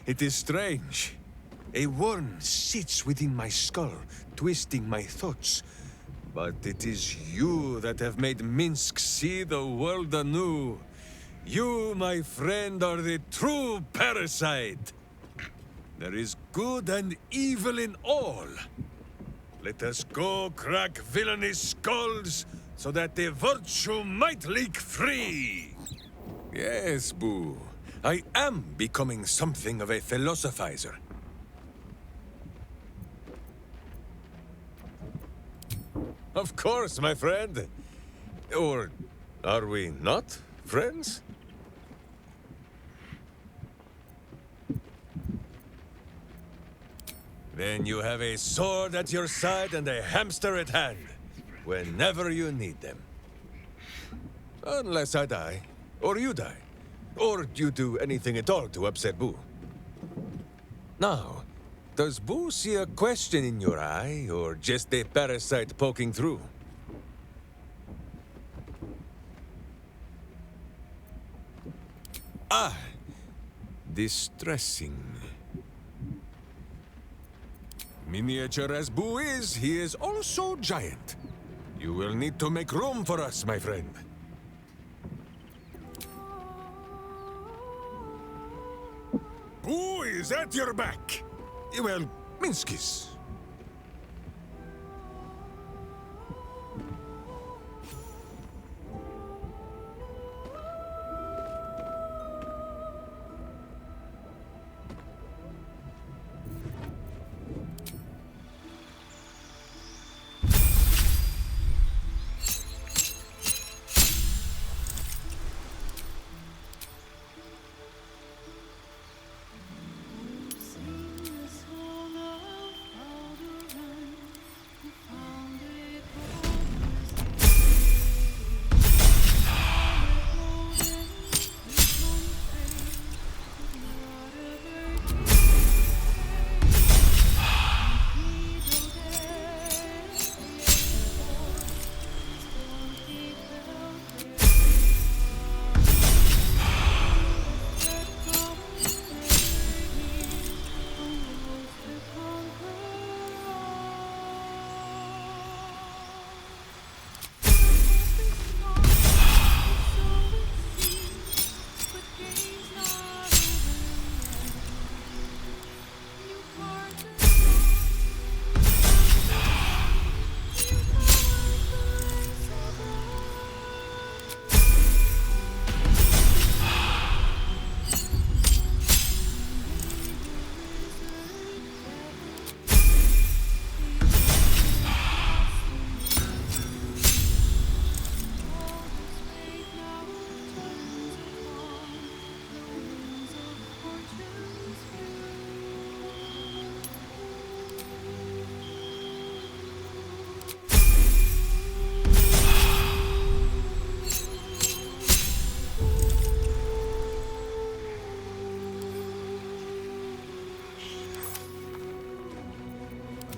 It is strange. A worm sits within my skull, twisting my thoughts. But it is you that have made Minsk see the world anew. You, my friend, are the true parasite. There is good and evil in all. Let us go crack villainous skulls, so that the virtue might leak free. Yes, Boo. I am becoming something of a philosophizer. Of course, my friend. Or are we not friends? Then you have a sword at your side and a hamster at hand, whenever you need them. Unless I die, or you die. Or you do anything at all to upset Boo. Now, does Boo see a question in your eye, or just a parasite poking through? Ah, distressing. Miniature as Boo is, he is also giant. You will need to make room for us, my friend. Boo is at your back. Well, Minsky's.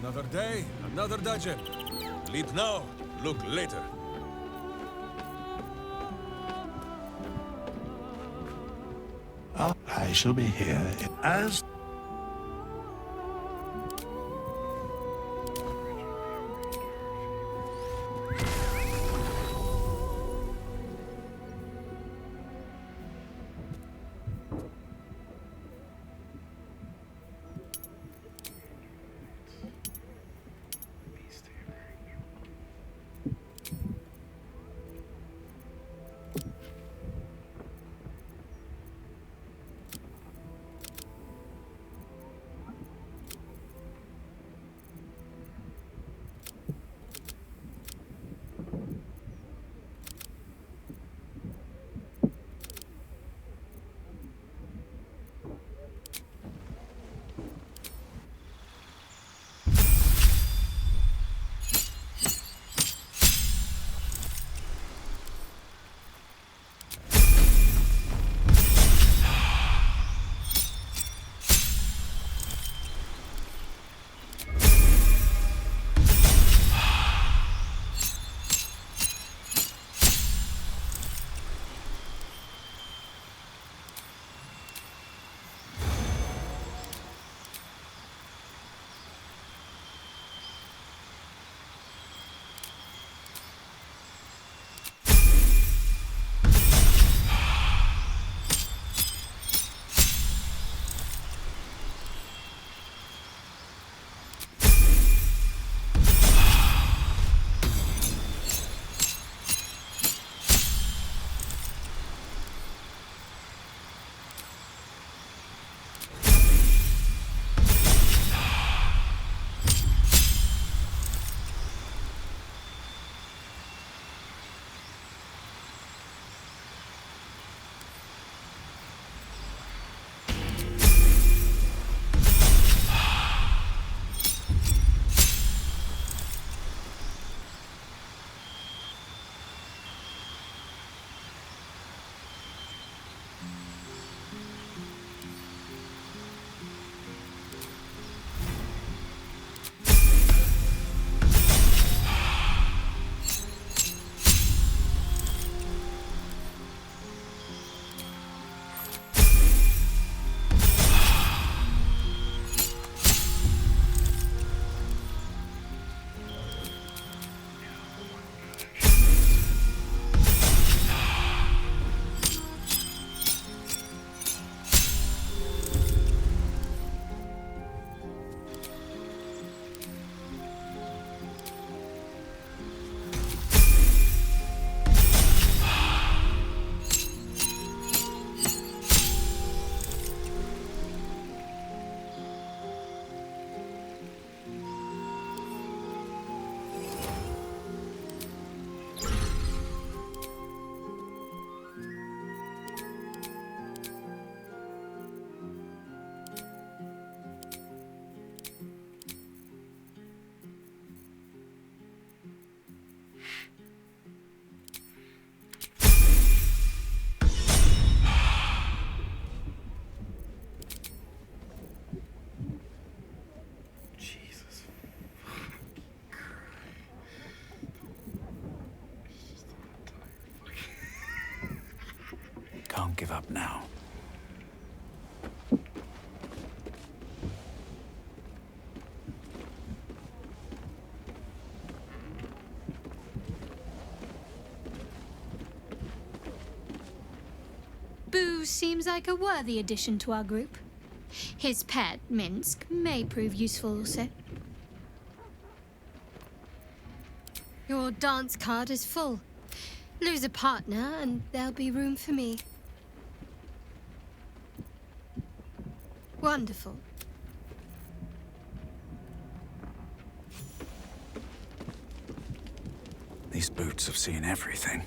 Another day, another dungeon. Leap now, look later. I shall be here as... give up now. Boo seems like a worthy addition to our group. His pet, Minsk, may prove useful also. Your dance card is full. Lose a partner and there'll be room for me. Wonderful. These boots have seen everything.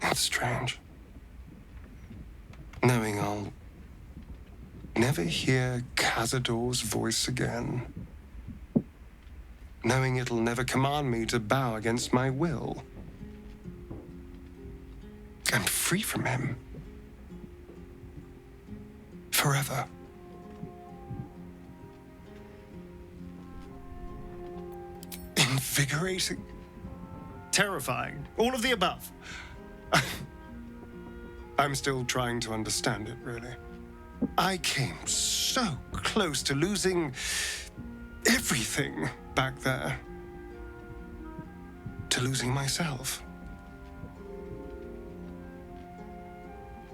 It's strange. Knowing I'll never hear Cazador's voice again. Knowing it'll never command me to bow against my will. I'm free from him. Forever. Invigorating. Terrifying. All of the above. I'm still trying to understand it, really. I came so close to losing everything back there. To losing myself.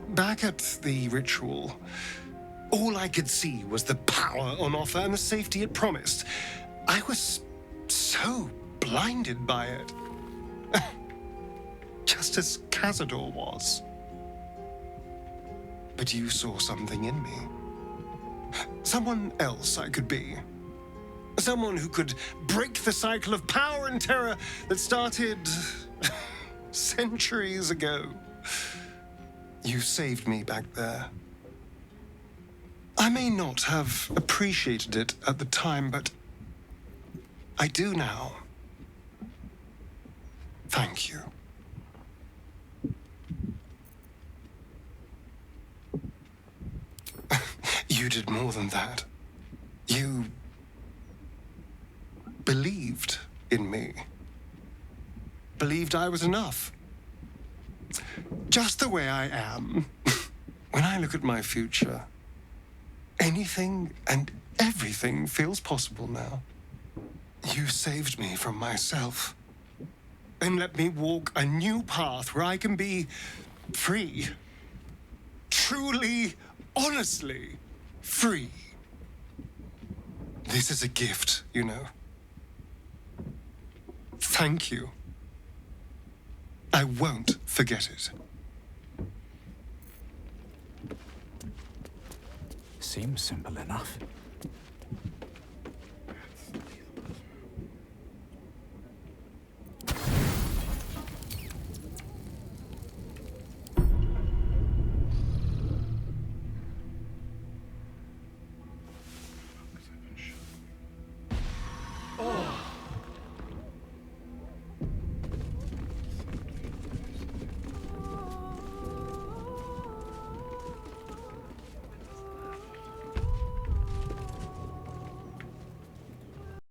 Back at the ritual, all I could see was the power on offer and the safety it promised. I was so blinded by it. Just as Cazador was. But you saw something in me. Someone else I could be. Someone who could break the cycle of power and terror that started centuries ago. You saved me back there. I may not have appreciated it at the time, but I do now. Thank you. You did more than that. You believed in me. Believed I was enough. Just the way I am. When I look at my future, anything and everything feels possible now. You saved me from myself. And let me walk a new path where I can be free. Truly, honestly free. This is a gift, you know. Thank you. I won't forget it. Seems simple enough.